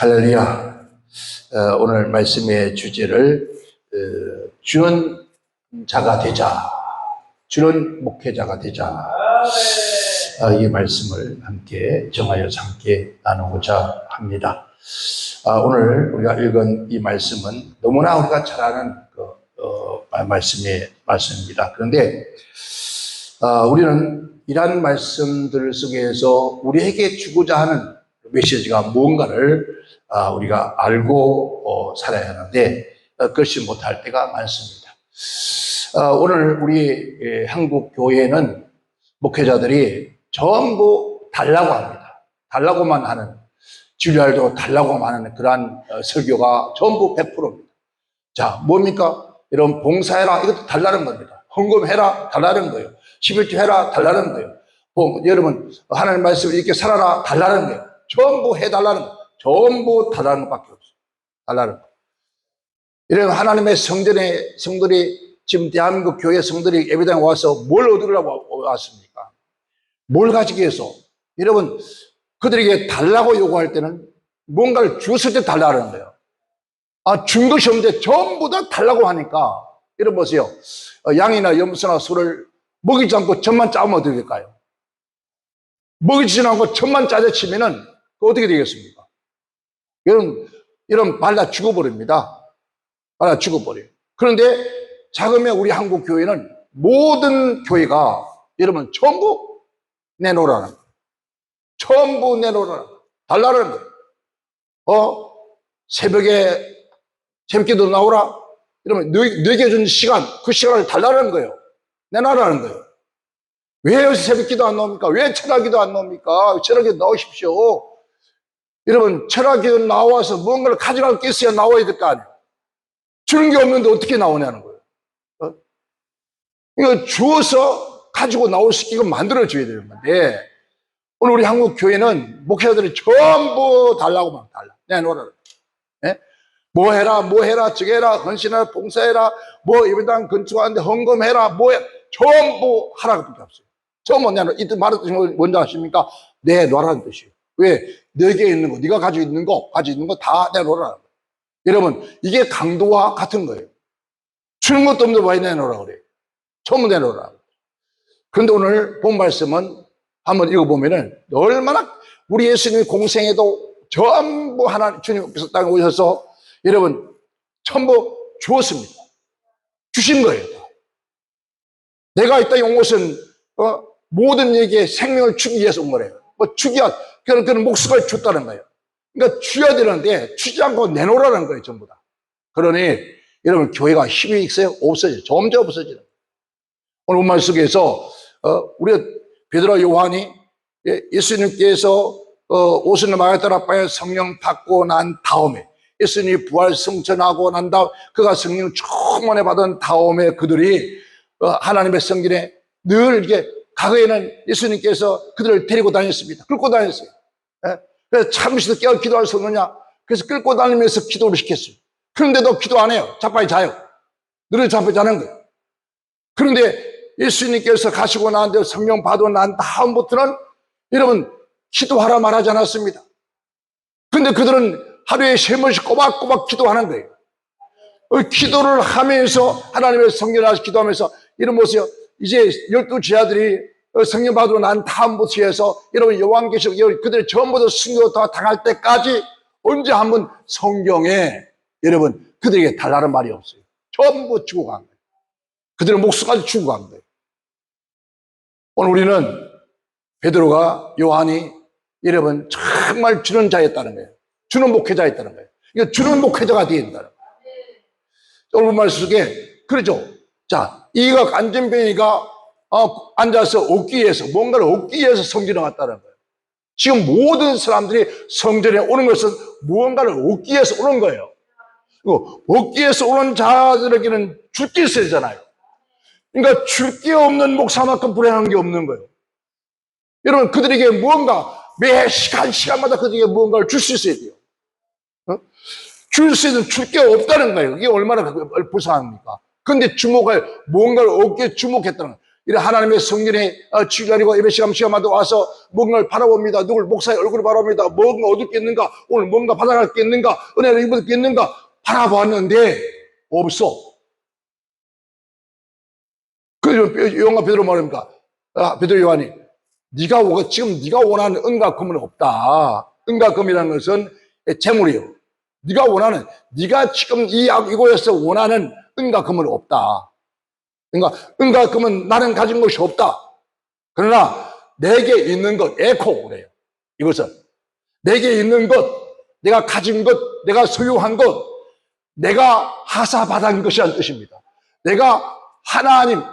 할렐루야. 오늘 말씀의 주제를 주는 자가 되자, 주는 목회자가 되자, 이 말씀을 함께 정하여서 함께 나누고자 합니다. 오늘 우리가 읽은 이 말씀은 너무나 우리가 잘 아는 말씀입니다. 그런데 우리는 이러한 말씀들 속에서 우리에게 주고자 하는 메시지가 무언가를 우리가 알고 살아야 하는데 그것이 못할 때가 많습니다. 오늘 우리 한국 교회는 목회자들이 전부 달라고 합니다. 달라고만 하는, 주일날도 달라고만 하는 그러한 설교가 전부 100%입니다. 자, 뭡니까? 여러분, 봉사해라, 이것도 달라는 겁니다. 헌금해라, 달라는 거예요. 11조 해라, 달라는 거예요. 여러분, 하나님 말씀을 이렇게 살아라, 달라는 거예요. 전부 해달라는 거예요. 전부 달라는 것밖에 없어요. 달라는 거. 이런 하나님의 성들이 지금 대한민국 교회 성들이 예배당에 와서 뭘 얻으려고 왔습니까? 뭘 가지기 위해서? 여러분, 그들에게 달라고 요구할 때는 뭔가를 주었을 때 달라는 거예요. 준 것이 없는데 전부 다 달라고 하니까, 여러분 보세요. 양이나 염소나 소를 먹이지 않고 젖만 짜면 어떻게 될까요? 먹이지 않고 젖만 짜져 치면은 어떻게 되겠습니까? 여러분 발라 죽어버립니다. 발라 죽어버려요. 그런데 자그마한 우리 한국 교회는 모든 교회가 여러분 전부 내놓으라는 거예요. 전부 내놓으라는 거예요. 달라는 거예요. 새벽에 샘기도 나오라. 이러면 너에게 준 시간, 그 시간을 달라는 거예요. 내놔라는 거예요. 왜 새벽기도 안 나옵니까? 왜 철학기도 안 나옵니까? 철학기도 나오십시오. 여러분, 철학기도 나와서 무언가를 가져갈 게 있어야 나와야 될 거 아니에요. 주는 게 없는데 어떻게 나오냐는 거예요. 이거 주어서 가지고 나올 수 있게 만들어줘야 되는 건데, 오늘 우리 한국 교회는 목회자들이 전부 달라고만 달라. 내놓으라는 거예요. 뭐 해라, 저거 해라, 헌신해라, 봉사해라, 예배당 건축하는데 헌금해라, 전부 하라고 밖에 없어요. 전부 내놔. 이 말했듯이 뭔지 아십니까? 내놔라는 뜻이에요. 왜? 너에게 있는 거, 네가 가지고 있는 거 다 내놓으라는 거예요. 여러분, 이게 강도와 같은 거예요. 주는 것도 없는데 왜 내놓으라고 그래요? 전부 내놓으라고. 그런데 오늘 본 말씀은 한번 읽어보면은 얼마나 우리 예수님이 공생에도 전부 하나님, 주님께서 땅에 오셔서 여러분, 전부 주었습니다. 주신 거예요. 내가 이 땅에 온 것은, 모든 이에게 생명을 주기 위해서 온 거래요. 그런 목숨을 줬다는 거예요. 그러니까 줘야 되는데, 주지 않고 내놓으라는 거예요, 전부 다. 그러니, 여러분, 교회가 힘이 있어요? 없어져요. 점점 없어지는 거예요. 오늘 본말 속에서, 우리 베드로 요한이 예수님께서, 오순절 마에 따라 성령 받고 난 다음에, 예수님이 부활 승천하고 난 다음 그가 성령 충만해 받은 다음에 그들이 하나님의 성전에 늘 이렇게 과거에는 예수님께서 그들을 데리고 다녔습니다. 끌고 다녔어요. 그래서 잠시도 깨어 기도할 수 없느냐? 그래서 끌고 다니면서 기도를 시켰어요. 그런데도 기도 안 해요. 자빠이 자요. 늘 자빠이 자는 거예요. 그런데 예수님께서 가시고 난 뒤에 성령 받고 난 다음부터는 여러분 기도하라 말하지 않았습니다. 그런데 그들은 하루에 3번씩 꼬박꼬박 기도하는 거예요. 기도를 하면서 하나님의 성령을 기도하면서 이런 모습이요. 이제 12제자들이 성령 받으러 난 다음부터 해서 여러분 요한계시록 그들이 전부 다 순교 다 당할 때까지 언제 한번 성경에 여러분 그들에게 달라는 말이 없어요. 전부 주고 간 거예요. 그들의 목숨까지 주고 간 거예요. 오늘 우리는 베드로가 요한이 여러분 정말 주는 자였다는 거예요. 주는 목회자였다는 거예요. 그러니까 주는 목회자가 되어야 된다는 거예요. 오늘 말씀 속에 그렇죠. 자, 이가 안전뱅이가 앉아서 얻기 위해서 뭔가를 얻기 위해서 성전에 왔다는 거예요. 지금 모든 사람들이 성전에 오는 것은 무언가를 얻기 위해서 오는 거예요. 그리고 얻기 위해서 오는 자들에게는 줄 게 있어야 되잖아요. 그러니까 줄 게 없는 목사만큼 불행한 게 없는 거예요. 여러분 그들에게 무언가 매 시간마다 그들에게 무언가를 줄 수 있어야 돼요. 줄 수 있는 줄 게 없다는 거예요. 이게 얼마나 불쌍합니까? 그런데 무언가를 얻기에 주목했다는 거예요. 이런 하나님의 성전에 주일날이고 예배 시간마다 와서 뭔가를 바라봅니다. 누굴 목사의 얼굴을 바라봅니다. 뭔가 얻을 게 있는가? 오늘 뭔가 받아갈 게 있는가? 은혜를 입을 게 있는가? 바라보았는데 없어. 그래서 요한과 베드로 말합니까? 베드로 요한이 지금 네가 원하는 은과 금은 없다. 은과 금이라는 것은 재물이요. 네가 지금 이곳에서 원하는 은과 금은 없다. 그러니까 은과 금은 나는 가진 것이 없다. 그러나 내게 있는 것, 에코 그래요. 이것은 내게 있는 것, 내가 가진 것, 내가 소유한 것, 내가 하사받은 것이라는 뜻입니다. 내가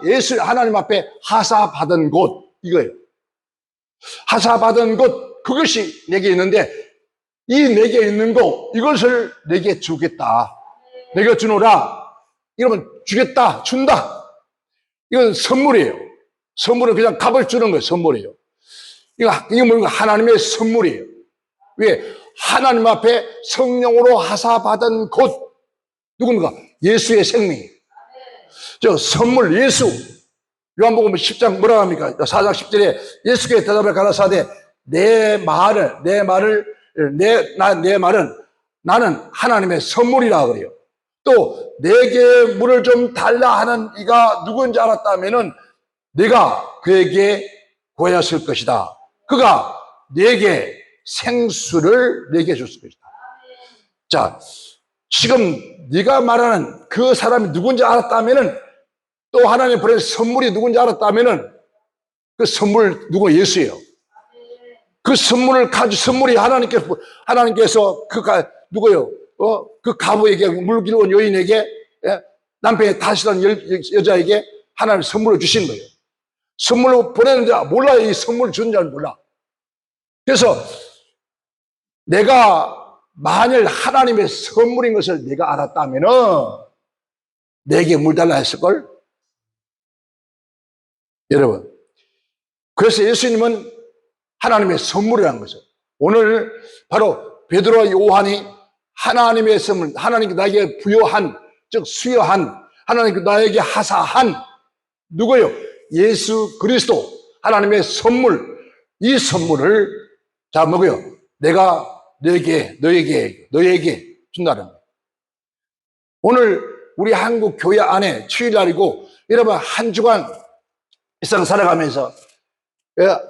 예수 하나님 앞에 하사받은 곳, 이거예요. 하사받은 것, 그것이 내게 있는데, 이 내게 있는 것, 이것을 내게 주겠다. 내게 주노라. 이러면 주겠다, 준다. 이건 선물이에요. 선물은 그냥 값을 주는 거예요, 선물이에요. 이게 뭔가 하나님의 선물이에요. 왜? 하나님 앞에 성령으로 하사받은 것, 누굽니까? 예수의 생명이에요. 선물 예수. 요한복음 10장 뭐라고 합니까? 4장 10절에 예수께 대답을 가라사대 내 말은 나는 하나님의 선물이라 그래요. 또 내게 물을 좀 달라 하는 이가 누구인지 알았다면은 내가 그에게 구하였을 것이다. 그가 내게 생수를 내게 줬을 것이다. 자, 지금 네가 말하는 그 사람이 누군지 알았다면은 또 하나님 보낸 선물이 누군지 알았다면은 그 선물 누구 예수예요. 그 선물이 하나님께서 누구요? 그 가부에게 물기로운 여인에게 남편이 다시란 여자에게 하나님 선물을 주신 거예요. 선물로 보내는데 몰라요. 이 선물을 주는 줄 몰라. 그래서 내가 만일 하나님의 선물인 것을 내가 알았다면은 내게 물 달라 했을걸? 여러분. 그래서 예수님은 하나님의 선물이라는 거죠. 오늘 바로 베드로와 요한이 하나님의 선물, 하나님께 나에게 부여한, 즉 수여한, 하나님께 나에게 하사한 누구예요? 예수 그리스도, 하나님의 선물. 이 선물을 뭐고요? 내가 너에게 준다는 거예요. 오늘 우리 한국 교회 안에 주일날이고 여러분 한 주간 일상 살아가면서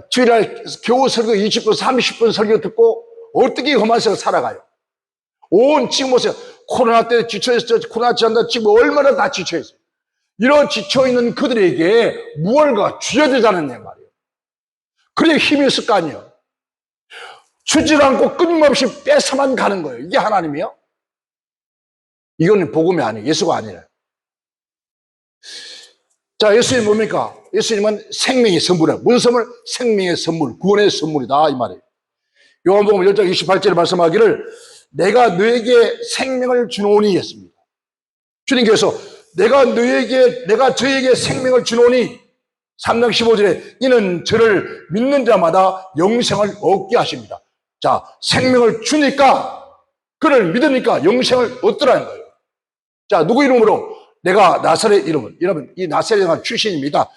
주일날 교우 설교 20분, 30분 설교 듣고 어떻게 험한세상 살아가요? 지금 보세요. 코로나 때 지쳐있어요. 코로나 지난다 지금 얼마나 다 지쳐있어요. 이런 지쳐있는 그들에게 무언가 주어야 되자는 말이에요. 그래야 힘이 있을 거 아니에요. 주질 않고 끊임없이 뺏어만 가는 거예요. 이게 하나님이요? 이거는 복음이 아니에요. 예수가 아니라. 자, 예수님 뭡니까? 예수님은 생명의 선물이에요. 무슨 선물? 생명의 선물, 구원의 선물이다 이 말이에요. 요한복음 10장 28절에 말씀하기를 내가 너에게 생명을 주노니 했습니다. 주님께서 내가 저에게 생명을 주노니 3장 15절에 이는 저를 믿는 자마다 영생을 얻게 하십니다. 자, 생명을 주니까 그를 믿으니까 영생을 얻더라는 거예요. 자, 누구 이름으로? 내가 나사렛 이름은 여러분 이 나사렛은 출신입니다.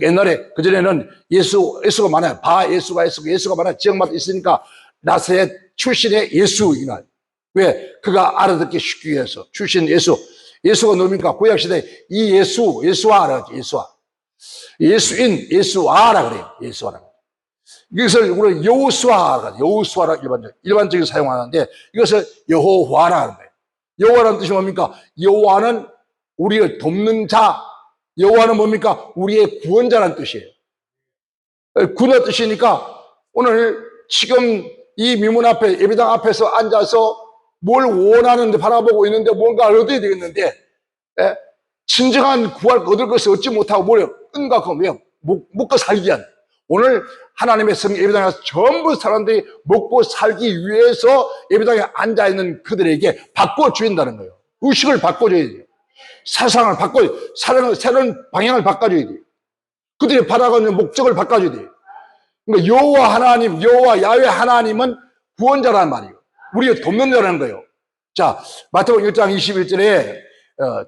옛날에 그전에는 예수가 많아요. 예수가 많아요. 지역마다 있으니까 나사렛 출신의 예수 이날. 왜? 그가 알아듣기 쉽기 위해서 출신 예수가 누굽니까? 구약시대 이 예수아라 예수인 예수아라 그래요. 예수아라. 이것을 우리는 여호수아라 일반적으로 사용하는데 이것을 여호와라 하는 거예요. 여호와라는 뜻이 뭡니까? 여호와는 우리를 돕는 자, 여호와는 뭡니까? 우리의 구원자라는 뜻이에요. 구원의 뜻이니까 오늘 지금 이 미문 앞에 예배당 앞에서 앉아서 뭘 원하는데 바라보고 있는데 뭔가를 얻어야 되겠는데 진정한 얻을 것을 얻지 못하고 뭐래요? 은과 금, 왜요? 먹고 살기 위한. 오늘 하나님의 성령 예배당에서 전부 사람들이 먹고 살기 위해서 예배당에 앉아있는 그들에게 바꿔주인다는 거예요. 의식을 바꿔줘야 돼요. 사상을 새로운 방향을 바꿔줘야 돼요. 그들이 바라가는 목적을 바꿔줘야 돼요. 그러니까 여호와 야훼 하나님은 구원자라는 말이에요. 우리가 돕는 자라는 거예요. 자, 마태복음 1장 21절에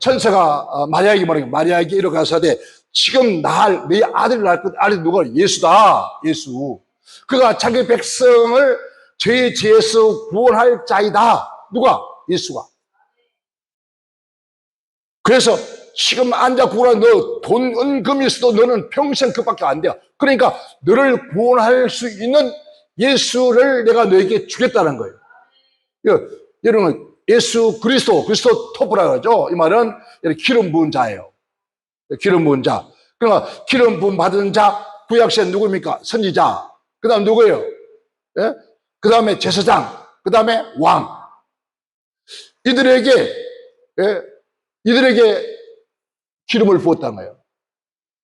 천사가 마리아에게 말해요. 마리아에게 이르가사대 지금 내 아들을 낳을 것, 아들 누가? 예수다. 예수. 그가 자기 백성을 죄의 지에서 구원할 자이다. 누가? 예수가. 그래서 지금 앉아 구원한 너 돈, 은금이 있어도 너는 평생 그밖에 안 돼요. 그러니까 너를 구원할 수 있는 예수를 내가 너에게 주겠다는 거예요. 여러분, 예수 그리스도 토프라고 하죠. 이 말은 기름 부은 자예요. 기름 부은 자. 그러니까 기름 부음 받은 자, 구약시대는 누구입니까? 선지자. 그 다음 누구예요? 예? 그 다음에 제사장. 그 다음에 왕. 이들에게, 예? 이들에게 기름을 부었다는 거예요.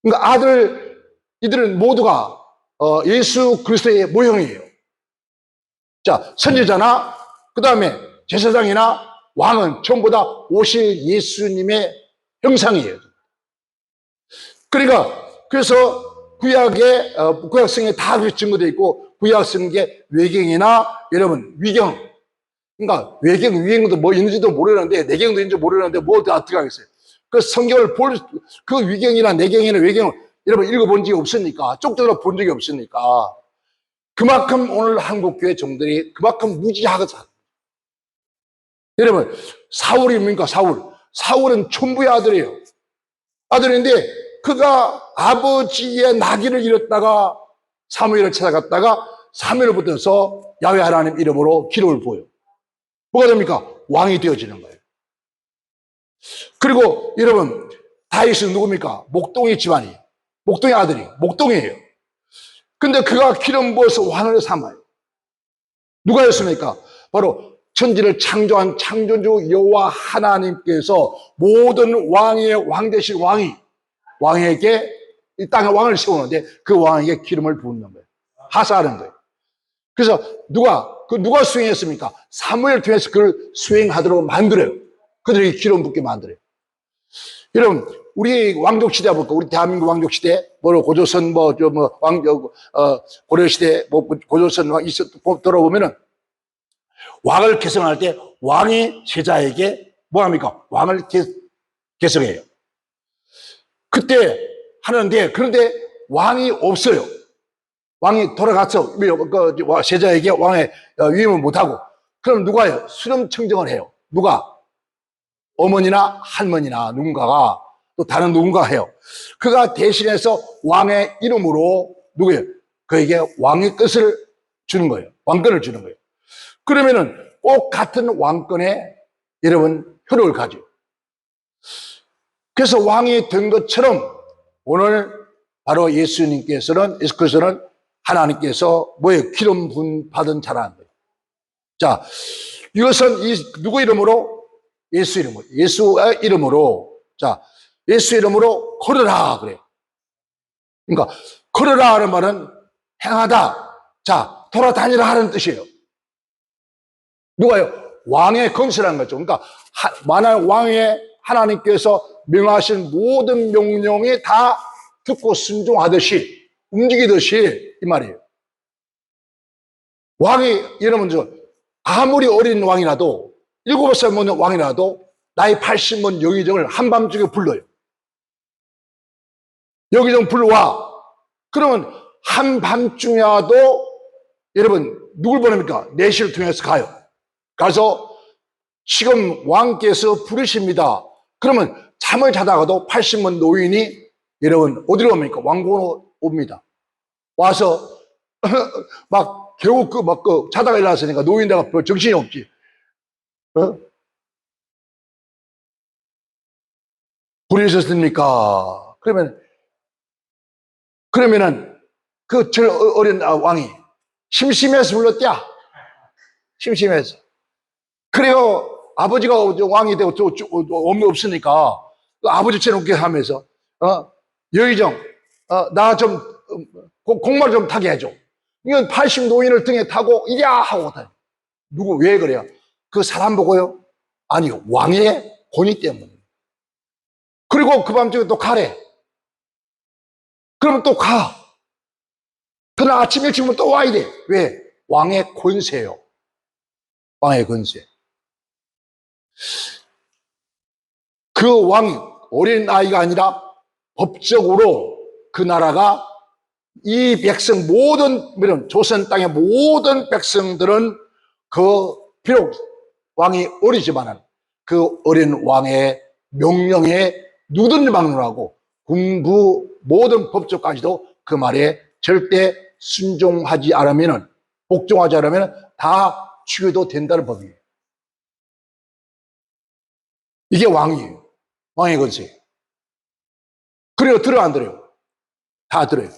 그러니까 이들은 모두가 예수 그리스도의 모형이에요. 자, 선지자나 그 다음에 제사장이나 왕은 전부 다 오실 예수님의 형상이에요. 그러니까 그래서 구약성에 다 그렇게 증거되어 있고, 구약성의 외경이나 여러분 위경, 그러니까 위경도 뭐 있는지도 모르는데, 내경도 있는지 모르는데 뭐 어떻게 하겠어요? 그 성경을 그 위경이나 내경이나 외경을 여러분 읽어본 적이 없으니까, 쪽쪽으로 본 적이 없으니까, 그만큼 오늘 한국교회 종들이 그만큼 무지하거든. 여러분, 사울이 뭡니까? 사울은 촌부의 아들이에요. 아들인데 그가 아버지의 나귀를 잃었다가 사무엘을 찾아갔다가 사무엘을 붙어서 야훼 하나님 이름으로 기름을 부어요. 뭐가 됩니까? 왕이 되어지는 거예요. 그리고 여러분, 다윗은 누굽니까? 목동의 집안이에요. 목동의 아들이에요. 목동이에요. 근데 그가 기름 부어서 왕을 삼아요. 누가였습니까? 바로 천지를 창조한 창조주 여호와 하나님께서 모든 왕의 왕 되신 왕에게 이 땅에 왕을 세우는데 그 왕에게 기름을 부는 거예요. 하사하는 거예요. 그래서 누가 수행했습니까? 사무엘 통해서 그걸 수행하도록 만들어요. 그들에게 기름 붓게 만들어요. 여러분, 우리 왕족 시대 볼까? 우리 대한민국 왕족 시대, 고조선, 고려시대, 고조선 돌아보면은 왕을 개성할 때 왕이 제자에게 뭐 합니까? 왕을 개성해요. 그때 하는데, 그런데 왕이 없어요. 왕이 돌아가서 제자에게 왕의 위임을 못하고, 그럼 누가 해요? 수렴 청정을 해요. 누가? 어머니나 할머니나 누군가가, 또 다른 누군가 해요. 그가 대신해서 왕의 이름으로 누구예요? 그에게 왕의 뜻을 주는 거예요. 왕권을 주는 거예요. 그러면은 꼭 같은 왕권에 여러분 효력을 가져요. 그래서 왕이 된 것처럼 오늘 바로 예수 그리스도는 하나님께서 뭐예요? 기름 부음 받은 자라는 거예요. 자, 이것은 누구 이름으로? 예수의 이름으로. 자, 예수 이름으로 걸으라 그래요. 그러니까 걸으라 하는 말은 행하다. 자, 돌아다니라 하는 뜻이에요. 누가요? 왕의 건설한 거죠. 그러니까 만약 왕의 하나님께서 명하신 모든 명령에 다 듣고 순종하듯이 움직이듯이 이 말이에요. 왕이 여러분 아무리 어린 왕이라도 7살 먹는 왕이라도 나이 80은 영의정을 한밤중에 불러요. 영의정 불러와. 그러면 한밤중이라도 여러분 누굴 보냅니까? 내시를 통해서 가요. 가서 지금 왕께서 부르십니다. 그러면 잠을 자다가도 80은 노인이 여러분 어디로 옵니까? 왕궁으로 옵니다. 와서 막 겨우 자다가 일어났으니까 노인네가 별 정신이 없지. 부르셨습니까? 그러면은 그 어린 왕이 심심해서 불렀대야. 심심해서. 그래요. 아버지가 왕이 되고 없으니까 아버지처럼 웃게 하면서 여의정 나 좀 공마를 좀 타게 해줘. 이건 80 노인을 등에 타고 이야 하고 다녀. 누구 왜 그래요? 그 사람 보고요? 아니 왕의 권위 때문에. 그리고 그 밤중에 또 가래. 그러면 또 가. 그날 아침 일찍 또 와야 돼. 왜? 왕의 권세요. 왕의 권세. 그 왕이 어린 아이가 아니라 법적으로 그 나라가 이 백성 모든 조선 땅의 모든 백성들은 비록 왕이 어리지만은 그 어린 왕의 명령에 누구든지 막론하고 군부 모든 법조까지도 그 말에 절대 순종하지 않으면은 복종하지 않으면 다 죽여도 된다는 법이에요. 이게 왕이에요. 왕의 권세. 그래요? 들어 안 들어요? 다 들어요.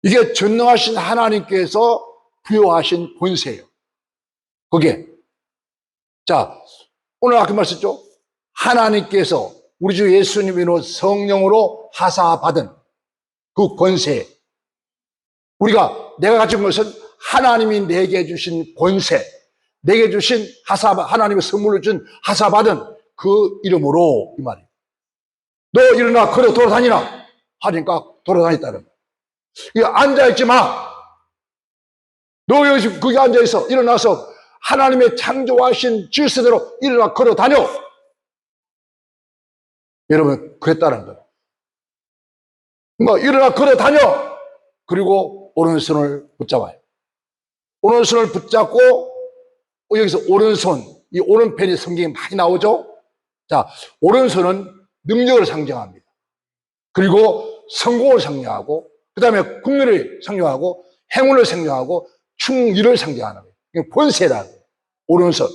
이게 전능하신 하나님께서 부여하신 권세예요. 그게. 자, 오늘 아까 말씀했죠? 하나님께서 우리 주 예수님으로 성령으로 하사받은 그 권세. 내가 가진 것은 하나님이 내게 주신 권세, 내게 주신 하나님의 선물을 준 하사받은 그 이름으로 이 말이에요. 너 일어나 걸어 돌아다니라 하니까 돌아다녔다는 거예요. 이거 앉아있지 마. 너 여기 거기 앉아있어. 일어나서 하나님의 창조하신 질서대로 일어나 걸어 다녀. 여러분 그랬다는 거예요. 일어나 걸어 다녀. 그리고 오른손을 붙잡아요. 오른손을 붙잡고 여기서 오른손, 이 오른편이 성경에 많이 나오죠. 자, 오른손은 능력을 상징합니다. 그리고 성공을 상징하고 그 다음에 국리를 상징하고 행운을 상징하고 충의를 상징하는 거예요. 권세라는 거예요. 오른손.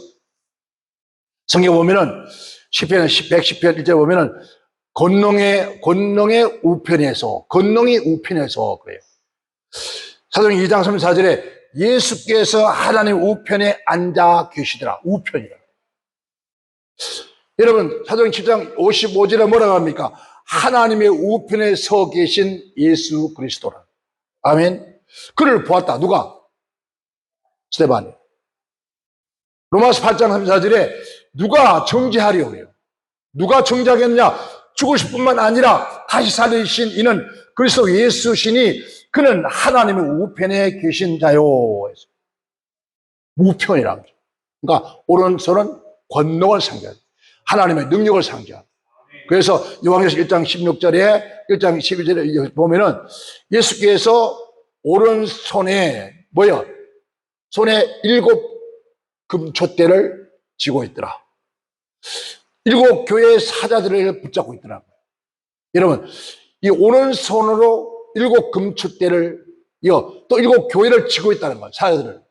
성경 보면은 시편 110편 1절 보면은 권능의 우편에서 그래요. 사도행 2장 34절에 예수께서 하나님 우편에 앉아 계시더라. 우편이라. 여러분 사도행 7장 55절에 뭐라고 합니까? 하나님의 우편에 서 계신 예수 그리스도라. 아멘. 그를 보았다. 누가? 스데반이. 로마서 8장 34절에 누가 정죄하리오 그래요. 누가 정죄하겠느냐? 죽으실 뿐만 아니라 다시 살리신 이는 그리스도 예수시니 그는 하나님의 우편에 계신 자요. 우편이라고. 그러니까 오른손은 권능을 상징합니다. 하나님의 능력을 상징합니다. 그래서 요한계시록 1장 16절에 1장 12절에 보면은 예수께서 오른손에 손에 7 금촛대를 쥐고 있더라. 7 교회의 사자들을 붙잡고 있더라고요. 여러분, 이 오른손으로 7 금촛대를 또 7 교회를 쥐고 있다는 거예요. 사자들을.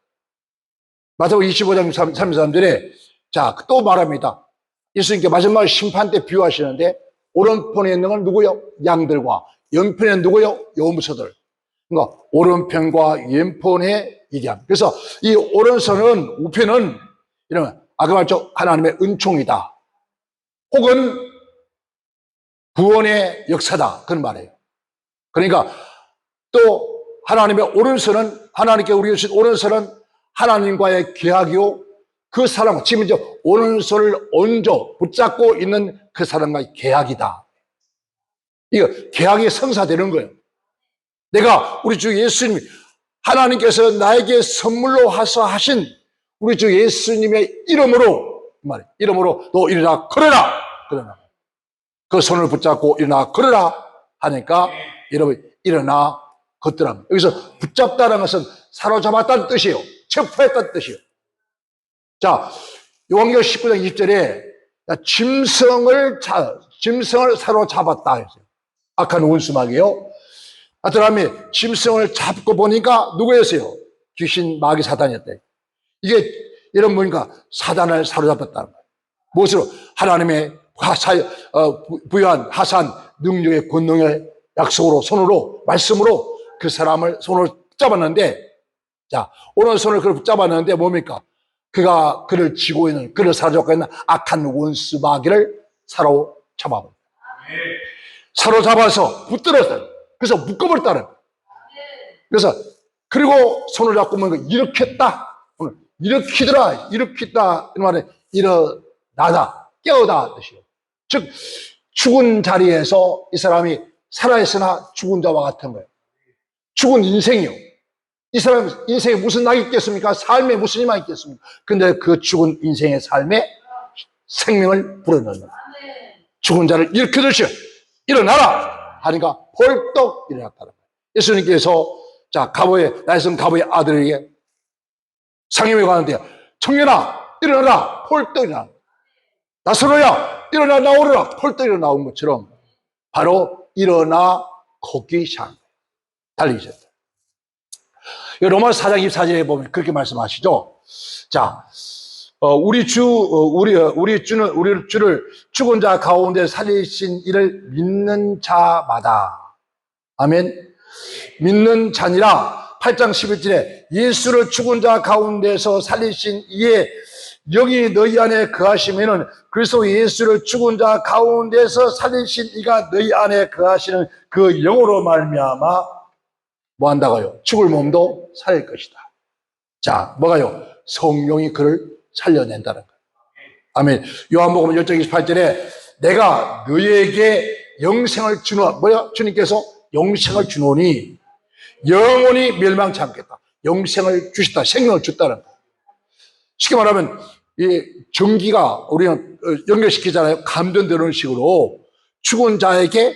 마태복음 25장 33절에 자, 또 말합니다. 예수님께 마지막 심판 때 비유하시는데 오른편에 있는 건 누구요? 양들과 왼편에 누구요? 요무서들. 그러니까 오른편과 왼편에 얘기합니다. 그래서 이 오른손은 우편은 이러면 아까 말했죠? 하나님의 은총이다. 혹은 구원의 역사다. 그런 말이에요. 그러니까 또 하나님의 오른손은 하나님께 우리가 주신 오른손은 하나님과의 계약이요. 그 사람, 지금 이제 오른손을 얹어 붙잡고 있는 그 사람과의 계약이다. 이거 계약이 성사되는 거예요. 내가 우리 주 예수님, 하나님께서 나에게 선물로 하신 우리 주 예수님의 이름으로 너 일어나 걸어라. 그 손을 붙잡고 일어나 걸어라 하니까 여러분 일어나 걷더라. 여기서 붙잡다는 것은 사로잡았다는 뜻이에요. 체포했다는 뜻이에요. 자, 요한계시록 19장 20절에 짐승을 사로잡았다 했어요. 악한 원수마귀요. 하여튼 짐승을 잡고 보니까 누구였어요? 귀신, 마귀, 사단이었대. 이게 여러분 보니까 사단을 사로잡았다는 거예요. 무엇으로? 하나님의 부여한 하산 능력의 권능의 약속으로 손으로 말씀으로 그 사람을 손을 붙잡았는데, 자, 오른손을 그를 붙잡았는데 뭡니까? 그가 그를 쥐고 있는, 그를 사로잡고 있는 악한 원수 마귀를 사로잡아버립니다. 사로잡아서 붙들었어요. 그래서 묶어버렸다는 거예요. 그래서 그리고 손을 잡고 보면 일으켰다. 일으키더라. 일으켰다. 이 말은 일어나다. 깨어다 뜻이에요. 즉 죽은 자리에서 이 사람이 살아있으나 죽은 자와 같은 거예요. 죽은 인생이요. 이 사람 인생에 무슨 낙이 있겠습니까? 삶에 무슨 희망이 있겠습니까? 근데 그 죽은 인생의 삶에 생명을 불어넣는 거예요. 죽은 자를 일으켜주시오. 일어나라 하니까 벌떡 일어났다는 거예요. 예수님께서 자 가보의 나이성 가보의 아들에게 상임에 가는데 청년아 일어나라 벌떡 일어나 나서로야 일어나 나오라 벌떡 일어나 나온 것처럼 바로 일어나 걷기 시작합니다. 달리기 시작합니다. 로마서 4장 24절에 보면 그렇게 말씀하시죠. 자, 우리 주를 죽은 자 가운데 살리신 이를 믿는 자마다. 아멘. 믿는 자니라 8장 11절에 예수를 죽은 자 가운데서 살리신 이에 영이 너희 안에 거하시면은 그리스도 예수를 죽은 자 가운데서 살리신 이가 너희 안에 거하시는 그 영으로 말미암아 뭐 한다고요? 죽을 몸도 살릴 것이다. 자, 뭐가요? 성령이 그를 살려낸다는 거예요. 아멘. 요한복음 10장 28절에 내가 너희에게 영생을 주노 뭐야? 주님께서 영생을 주노니 영원히 멸망치 않겠다. 영생을 주셨다. 생명을 줬다는 거예요. 쉽게 말하면 이 전기가 우리는 연결시키잖아요. 감전되는 식으로 죽은 자에게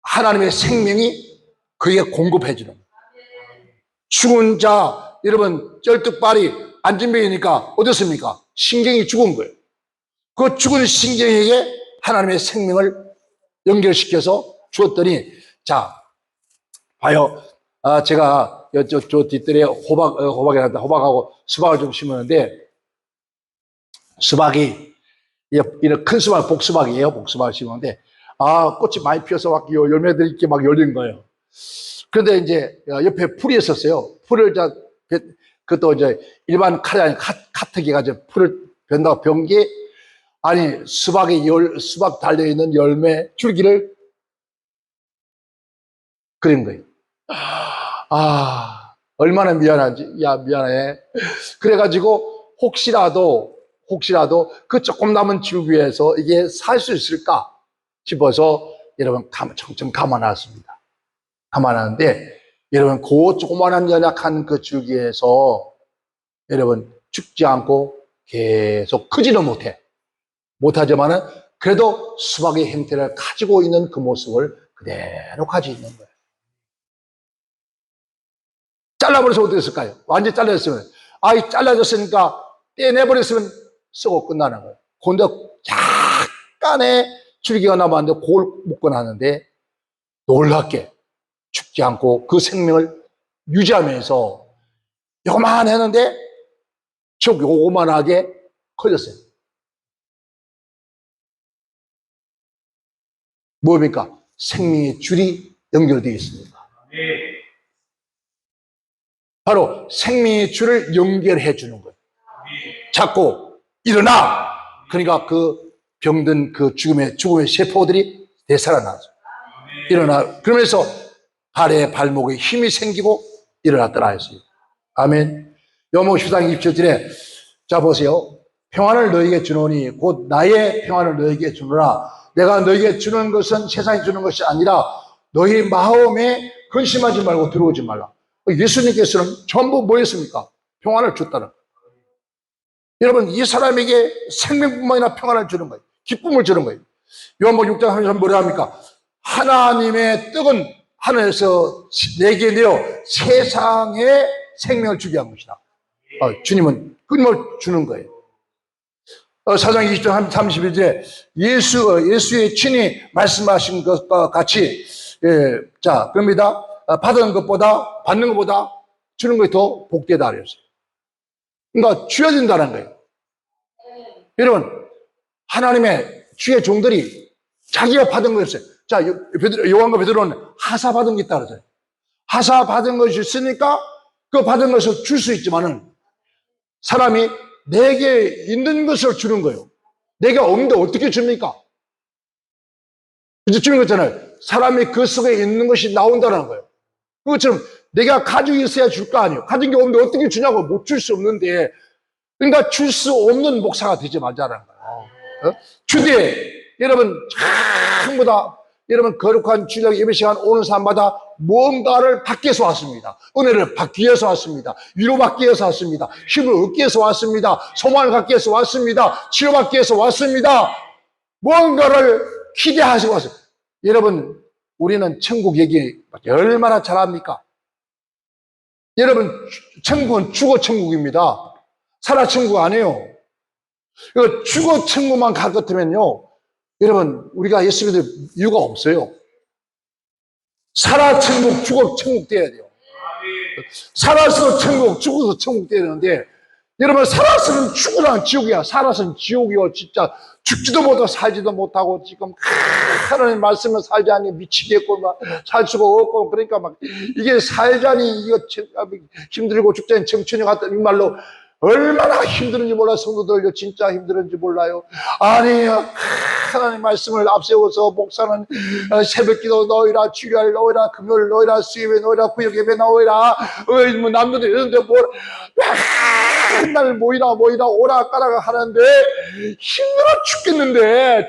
하나님의 생명이 그에게 공급해 주는 거예요. 죽은 자 여러분 쩔뚝발이 안진병이니까 어떻습니까? 신경이 죽은 거예요. 그 죽은 신경에게 하나님의 생명을 연결시켜서 주었더니 자 봐요. 제가 저 뒷뜰에 호박하고 수박을 좀 심었는데 수박이 이런 큰 수박 복수박이에요. 복수박을 심었는데 꽃이 많이 피어서 막 열매들이 이렇게 막 열린 거예요. 그런데 이제 옆에 풀이 있었어요. 풀을 그것도 이제 일반 칼이 아닌 카트기가 이제 풀을 변다고 변 게 아니 수박 달려있는 열매 줄기를 그린 거예요. 얼마나 미안한지. 야, 미안해. 그래가지고 혹시라도 그 조금 남은 줄기에서 이게 살 수 있을까 싶어서 여러분 좀 감아놨습니다. 감아놨는데 여러분 그 조그만한 연약한 그 줄기에서 여러분 죽지 않고 계속 크지는 못하지만은 그래도 수박의 형태를 가지고 있는 그 모습을 그대로 가지고 있는 거예요. 잘라버려서 어떻게 했을까요? 완전히 잘라졌으면 잘라졌으니까 떼내버렸으면 썩어 끝나는 거예요. 근데 약간의 줄기가 남았는데 그걸 묶어놨는데 놀랍게 죽지 않고 그 생명을 유지하면서 요만했는데 요만하게 커졌어요. 뭡니까? 생명의 줄이 연결되어 있습니다. 바로 생명의 줄을 연결해 주는 거예요. 자꾸 일어나! 그러니까 그 병든 그 죽음의 세포들이 되살아나죠. 일어나. 그러면서 발에 발목에 힘이 생기고 일어났더라 했어요. 아멘. 요한복음 10장 27절에 자 보세요. 평안을 너에게 주노니 곧 나의 평안을 너에게 주노라. 내가 너에게 주는 것은 세상이 주는 것이 아니라 너희 마음에 근심하지 말고 들어오지 말라. 예수님께서는 전부 뭐 했습니까? 평안을 줬다는 거예요. 여러분 이 사람에게 생명뿐만 아니라 평안을 주는 거예요. 기쁨을 주는 거예요. 요한복음 6장 33절 뭐라 합니까? 하나님의 떡은 하늘에서 내게 내어 세상에 생명을 주게 한 것이다. 주님은 끊임을 주는 거예요. 4장 20절 31절에 예수의 친히 말씀하신 것과 같이 자 그럽니다. 받는 것보다 주는 것이 더 복되다 그랬어요. 그러니까 주어진다는 거예요. 여러분 하나님의 주의 종들이 자기가 받은 거였어요. 자 요한과 베드로는 하사 받은 게 있다 그러죠. 하사 받은 것이 있으니까 그 받은 것을 줄 수 있지만은 사람이 내게 있는 것을 주는 거예요. 내가 없는데 어떻게 줍니까? 이제 주는 거잖아요. 사람이 그 속에 있는 것이 나온다는 거예요. 그것처럼 내가 가지고 있어야 줄 거 아니에요. 가진 게 없는데 어떻게 주냐고 못 줄 수 없는데 그러니까 줄 수 없는 목사가 되지 말자는 거예요. 주되 여러분 전부 다 여러분 거룩한 주일 예배 시간 오는 사람마다 무언가를 받기 위해서 왔습니다. 은혜를 받기 위해서 왔습니다. 위로받기 위해서 왔습니다. 힘을 얻기 위해서 왔습니다. 소망을 갖기 위해서 왔습니다. 치료받기 위해서 왔습니다. 무언가를 기대하시고 왔어요. 여러분, 우리는 천국 얘기 얼마나 잘합니까? 여러분, 천국은 죽어 천국입니다. 살아 천국 아니에요. 죽어 천국만 갈 것 같으면요, 여러분, 우리가 예수 믿을 이유가 없어요. 살아 천국, 죽어 천국 돼야 돼요. 살아서 천국, 죽어서 천국 돼야 되는데, 여러분, 살아서는 죽으라는 지옥이야. 살아서는 지옥이요. 진짜 죽지도 못하고 살지도 못하고 지금 하나님 말씀을 살자니 미치겠고 막 살 수가 없고, 그러니까 막 이게 살자니 이거 힘들고 죽자니 청춘이 같다, 이 말로 얼마나 힘들은지 몰라요. 성도들 진짜 힘들은지 몰라요. 아니, 하나님 말씀을 앞세워서 목사는 새벽기도 넣으라, 주일 넣으라, 금요일 넣으라, 수요일에 넣으라, 구역 예배 넣으라, 뭐 남들도 이런데 뭘 맨날 모이라 오라 까라가 하는데 힘들어 죽겠는데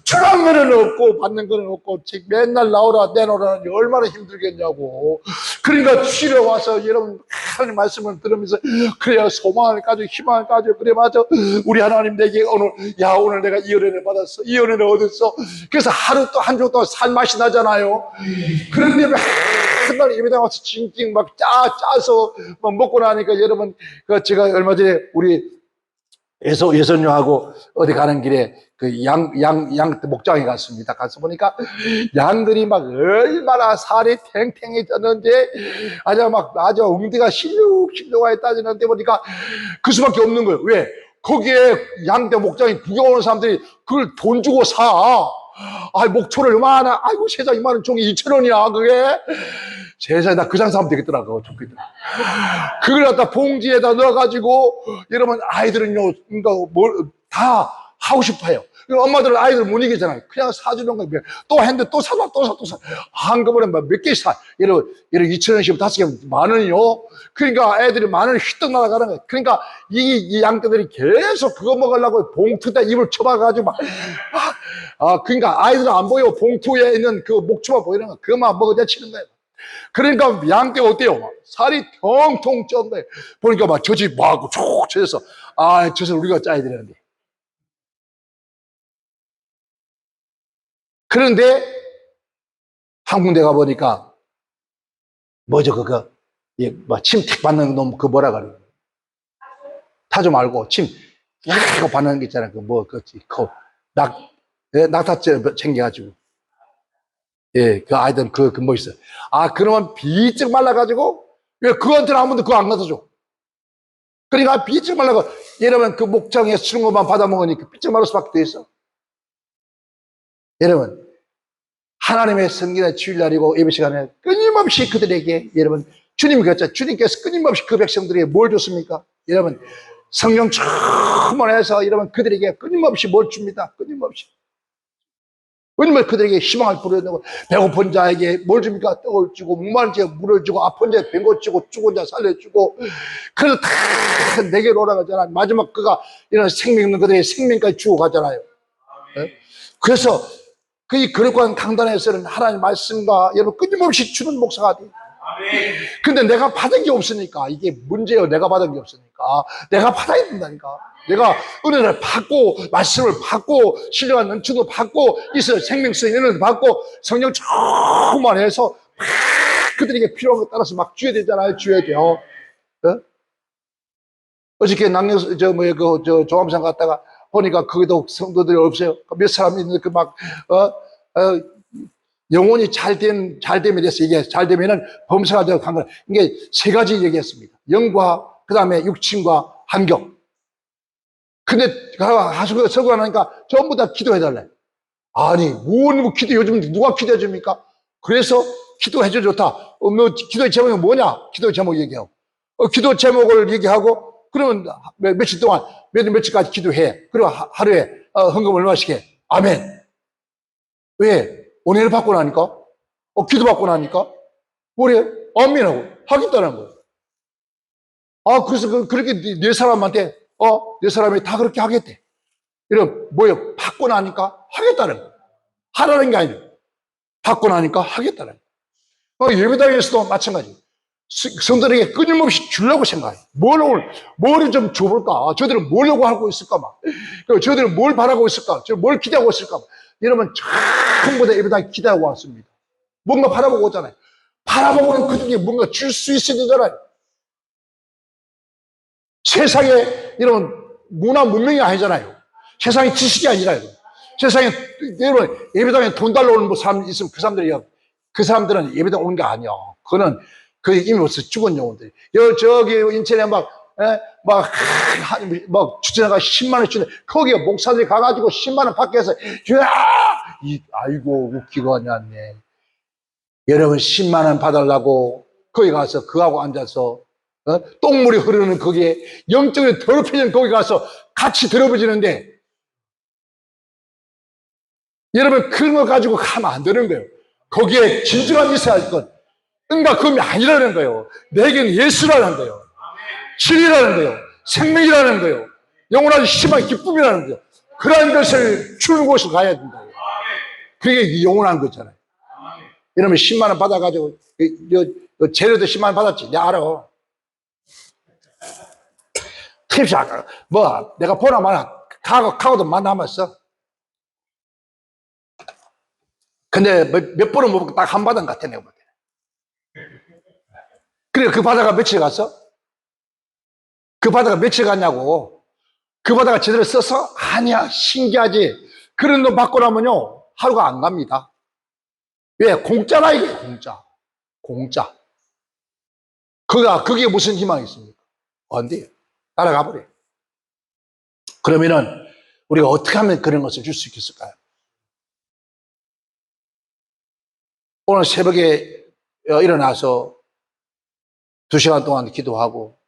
주는 거는 없고 받는 거는 없고 맨날 나오라 내놓으라는 게 얼마나 힘들겠냐고. 그러니까 주일에 와서 여러분 하나님 말씀을 들으면서 그래야 소망을 가지고 희망을 가지고, 그래 맞아, 우리 하나님 내게 오늘 내가 이 은혜를 받았어, 이 은혜를 얻었어. 그래서 하루 또 한 주 또 살맛이 나잖아요. 그런데 맨날 예배당 와서 징징 막 짜서 막 먹고 나니까, 여러분, 제가 얼마 전에 우리 예선녀하고 어디 가는 길에 그 양 목장에 갔습니다. 가서 보니까 양들이 막 얼마나 살이 탱탱해졌는데 아주 웅디가 실룩실룩하게 따지는데 보니까 그 수밖에 없는 거예요. 왜? 거기에 양대 목장에 구경 오는 사람들이 그걸 돈 주고 사. 목초를 얼마나, 아이고 세상 이만한 종이 2,000원이야 그게. 세상에 나 그 장사하면 되겠더라. 그거 좋겠더라. 그걸 갖다 봉지에다 넣어가지고, 여러분 아이들은요 다 하고 싶어요. 엄마들은 아이들 못 이기잖아요. 그냥 사주는 거예요. 또 했는데 또 사. 한꺼번에 몇 개 사. 예를 2,000원씩 5개 10,000원이요. 그러니까 애들이 10,000원 휘떡 날아가는 거예요. 그러니까 이 양떼들이 계속 그거 먹으려고 봉투에다 입을 쳐박아가지고 그러니까 아이들은 안 보여. 봉투에 있는 그 목초만 보이는 거. 그것만 먹어야 치는 거예요. 그러니까 양떼가 어때요? 살이 통통 쪘는 거예요. 보니까 젖이 쭉 젖어서, 젖을 우리가 짜야 되는데. 그런데 한 군데 가보니까 뭐죠 그거, 침택 받는 놈, 그 뭐라 그래요? 타조 말고 침 이렇게 받는 게 있잖아요. 낙타죄 챙겨가지고, 그 아이들 그 뭐 있어요. 그러면 비쩍 말라가지고, 왜 그한테는 아무도 그거 안 갖다 줘. 그러니까 비쩍 말라가, 여러분 그 목장에 쓰는 것만 받아 먹으니까 비쩍 말릴 수밖에 돼 있어. 여러분, 하나님의 성경의 주일날이고 예배 시간에 끊임없이 그들에게, 여러분, 주님께서 끊임없이 그 백성들에게 뭘 줬습니까? 여러분, 성령 충만해서 여러분 그들에게 끊임없이 뭘 줍니다. 끊임없이 그들에게 희망을 불어넣고, 배고픈 자에게 뭘 줍니까? 떡을 주고, 목마른 자에게 물을 주고, 아픈 자에게 병고 주고, 죽은 자 살려주고, 그래서 다 내게로 오라가잖아요. 마지막 그가 이런 생명 있는 그들에게 생명까지 주고 가잖아요. 그래서 그 거룩한 강단에서는 하나님 말씀과 여러분 끊임없이 주는 목사가 돼요. 근데 내가 받은 게 없으니까 이게 문제예요. 내가 받은 게 없으니까. 내가 받아야 된다니까. 내가 은혜를 받고 말씀을 받고 신령한 능추도 받고 있어요. 생명성 은혜를 받고 성령 충만해서 그들에게 필요한 것 따라서 막 줘야 되잖아요. 줘야 돼요. 어저께 조암산 갔다가 보니까 거기도 성도들이 없어요. 몇 사람이 있는데 영혼이 잘됨에 대해서 얘기해서, 잘되면은 범사가 되어 간 거예요. 이게 세 가지 얘기했습니다. 영과, 그 다음에 육신과 환경. 근데 서고 하니까 전부 다 기도해달래. 아니, 뭐 기도, 요즘 누가 기도해줍니까? 그래서 기도해줘 좋다. 기도의 제목이 뭐냐? 기도의 제목 얘기하고. 기도 제목을 얘기하고, 그러면 며칠 동안, 며칠까지 기도해. 그리고 하루에 헌금 얼마씩 해. 아멘. 왜? 은혜를 받고 나니까? 기도 받고 나니까? 뭐래? 아멘하고 하겠다는 거예요. 그래서 그렇게 네 사람한테, 네 사람이 다 그렇게 하겠대. 이런, 뭐예요? 받고 나니까 하겠다는 거예요. 하라는 게 아니에요. 받고 나니까 하겠다는 거예요. 예배당에서도 마찬가지. 성도들에게 끊임없이 주려고 생각해요. 뭐를 좀 줘볼까? 저들은 뭐려고 하고 있을까? 저들은 뭘 바라고 있을까? 뭘 기대하고 있을까? 여러분 전부 다 예배당에 기다리고 왔습니다. 뭔가 바라보고 오잖아요. 바라보고는 그 중에 뭔가 줄 수 있어야 되잖아요. 세상에 여러분 문화 문명이 아니잖아요. 세상에 지식이 아니라요. 세상에 여러분 예배당에 돈 달러 오는 사람 있으면 그 사람들은 예배당 오는 게 아니야. 그거는 그 이미 벌써 죽은 영혼들이. 저기 인천에 막 주차장가 10만 원 주네. 거기에 목사들이 가가지고 10만 원 밖에서 아이고 웃기고 하냐네. 여러분 10만 원 받으려고 거기 가서 그하고 앉아서 똥물이 흐르는 거기에 영적으로 더럽혀진 거기 가서 같이 더럽어지는데 여러분 그런 거 가지고 가면 안 되는 거예요. 거기에 진정한 있어야 할 것, 은과 금이 아니라는 거예요. 내게는 예수라는 거예요. 진리라는 거예요. 생명이라는 거예요. 영원한 희망, 기쁨이라는 거예요. 그러한 것을 주는 곳으로 가야 된다고요. 그게 영원한 거잖아요. 이러면 10만 원 받아가지고 재료도 10만 원 받았지. 내가 알아. 팁시 아까 내가 보나 마나 가고도 만남았어. 근데 몇 번은 못 딱 한 바닥 같아 내가 볼 때는. 그래 그 바다가 며칠 갔어? 그 바다가 며칠 갔냐고. 그 바다가 제대로 써서? 아니야. 신기하지. 그런 돈 받고 나면요 하루가 안 갑니다. 왜? 공짜라 이게. 공짜. 그게 무슨 희망이 있습니까? 안 돼요. 따라가 버려요. 그러면은 우리가 어떻게 하면 그런 것을 줄 수 있을까요? 오늘 새벽에 일어나서 2시간 동안 기도하고,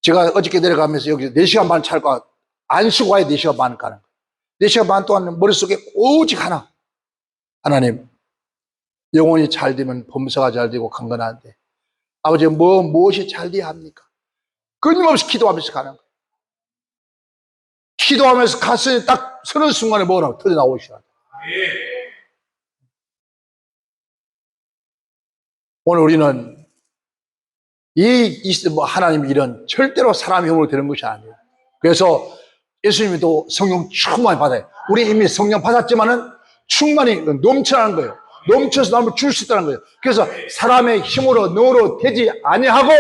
제가 어저께 내려가면서 여기 4시간 반 찰까 안 쉬고 와야 4시간 반 가는 거예요. 4시간 반 동안 머릿속에 오직 하나님, 영혼이 잘 되면 범사가 잘 되고 강건한데 아버지 무엇이 잘 돼야 합니까? 끊임없이 기도하면서 가는 거예요. 기도하면서 가슴이 딱 서는 순간에 뭐라고 터져나오시라. 오늘 우리는 하나님 일은 절대로 사람의 힘으로 되는 것이 아니에요. 그래서 예수님도 성령 충만히 받아요. 우리 이미 성령 받았지만은 충만히 넘쳐나는 거예요. 넘쳐서 남을 줄 수 있다는 거예요. 그래서 사람의 힘으로 능으로 되지 아니하고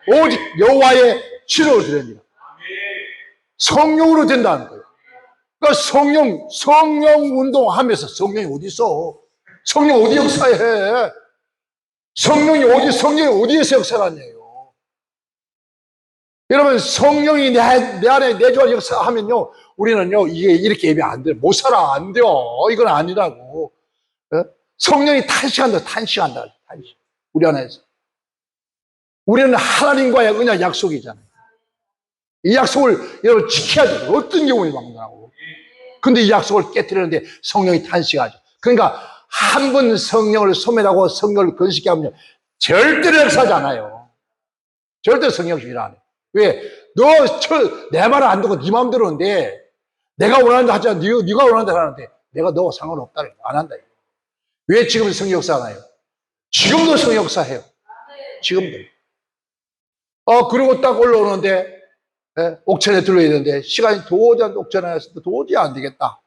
오직 여호와의 치료를 드립니다. 성령으로 된다는 거예요. 그러니까 성령 운동하면서 성령이 어디 있어? 성령 어디 역사해? 성령이 어디에서 역사하냐요? 여러분, 성령이 내 안에 내주와 역사하면요, 우리는요, 이게 이렇게 예배 안 돼요. 못 살아, 안 돼요. 이건 아니라고. 성령이 탄식한다. 우리 안에서. 우리는 하나님과의 언약 약속이잖아요. 이 약속을 여러분 지켜야 돼요. 어떤 경우에 막나고. 근데 이 약속을 깨뜨리는데 성령이 탄식하죠. 그러니까 한 번 성령을 소멸하고 성령을 건식케 하면 절대로 역사하지 않아요. 절대로 성령 일 안 해. 왜? 내 말을 안 듣고 네 마음대로 하는데 내가 원하는 데 하지 않아. 네가 원하는 데 하는데 내가 너와 상관없다. 안 한다. 왜 지금 성령 역사 안 해요? 지금도 성령 역사 해요. 지금도. 그리고 딱 올라오는데 옥천에 들러야 되는데 시간이 도저히 옥천에 도저히 안 되겠다.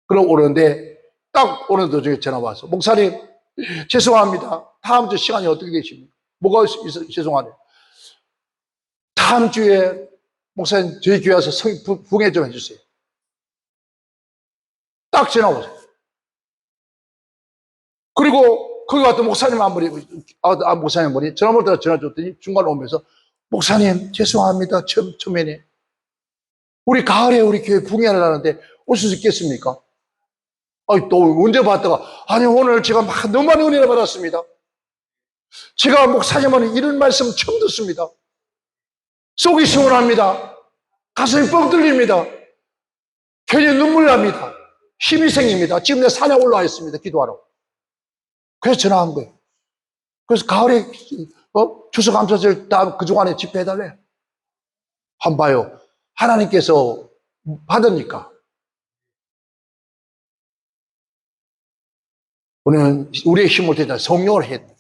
그럼 오는데 딱 오는 도중에 전화 와서 목사님 죄송합니다. 다음 주 시간이 어떻게 되십니까? 뭐가 죄송하네요. 다음 주에 목사님 저희 교회 와서 부흥회 좀 해주세요. 딱 전화 오세요. 그리고 거기 왔던 목사님 목사님 머리 전화번호 전화 줬더니 중간에 오면서 목사님 죄송합니다. 처음에는 우리 가을에 우리 교회 부흥회를 하는데 오실 수 있겠습니까? 또 언제 봤다가 아니 오늘 제가 너무 많은 은혜를 받았습니다. 제가 목사님은 이런 말씀 처음 듣습니다. 속이 시원합니다. 가슴이 뻥 뚫립니다. 괜히 눈물 납니다. 힘이 생깁니다. 지금 내 산에 올라와 있습니다. 기도하러. 그래서 전화한 거예요. 그래서 가을에 추수감사절 그중 안에 집회해달래. 한번 봐요. 하나님께서 받으니까. 우리는 우리의 힘을 대다 성령을 해야 됩니다.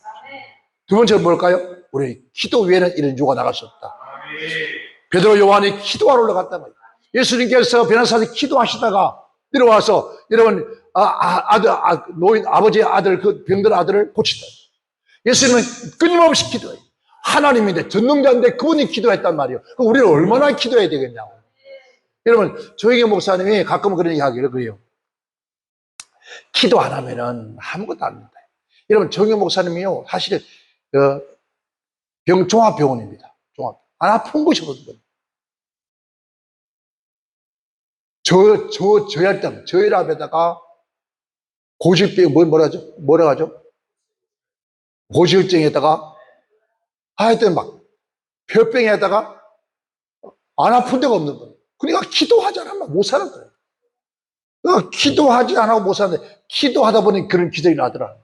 두 번째는 뭘까요? 우리 기도 외에는 이런 유가 나갈 수 없다. 베드로 요한이 기도하러 올라갔단 말이에요. 예수님께서 변호사한테 기도하시다가 내려와서 여러분 아버지의 아들 그 병든 아들을 고치다. 예수님은 끊임없이 기도해요. 하나님인데 전능자인데 그분이 기도했단 말이에요. 그럼 우리는 얼마나 기도해야 되겠냐고. 여러분 조영희 목사님이 가끔 그런 이야기를 그래요. 기도 안 하면은 아무것도 안 된다. 여러분 조영희 목사님이요 사실 종합병원입니다. 안 아픈 곳이 없거든요. 저혈압에다가 고질병 뭐라 하죠? 고지혈증에다가 하여튼 막 폐병에다가 안 아픈 데가 없는 거예요. 그러니까 기도하지 않으면 못 사는 거예요. 그러니까 기도하지 않고 못 사는데 기도하다 보니 그런 기적이 나더라는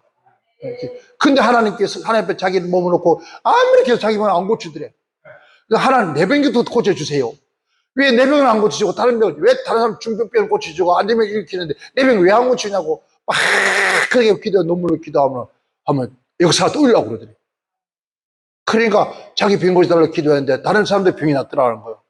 거예요. 근데 하나님께서 하나님 앞에 자기 몸을 놓고 아무리 계속 자기 몸을 안 고치더래. 하나님 내 병도 고쳐주세요. 왜 내 병을 안 고치시고 다른 병을 왜 다른 사람 중병병을 고치시고 안 되면 일으키는데 내 병을 왜 안 고치냐고 막 그렇게 눈물로 기도하면 역사가 또 일라고 그러더니 그러니까 자기 병 고쳐달라고 기도했는데 다른 사람들 병이 났더라는 거예요.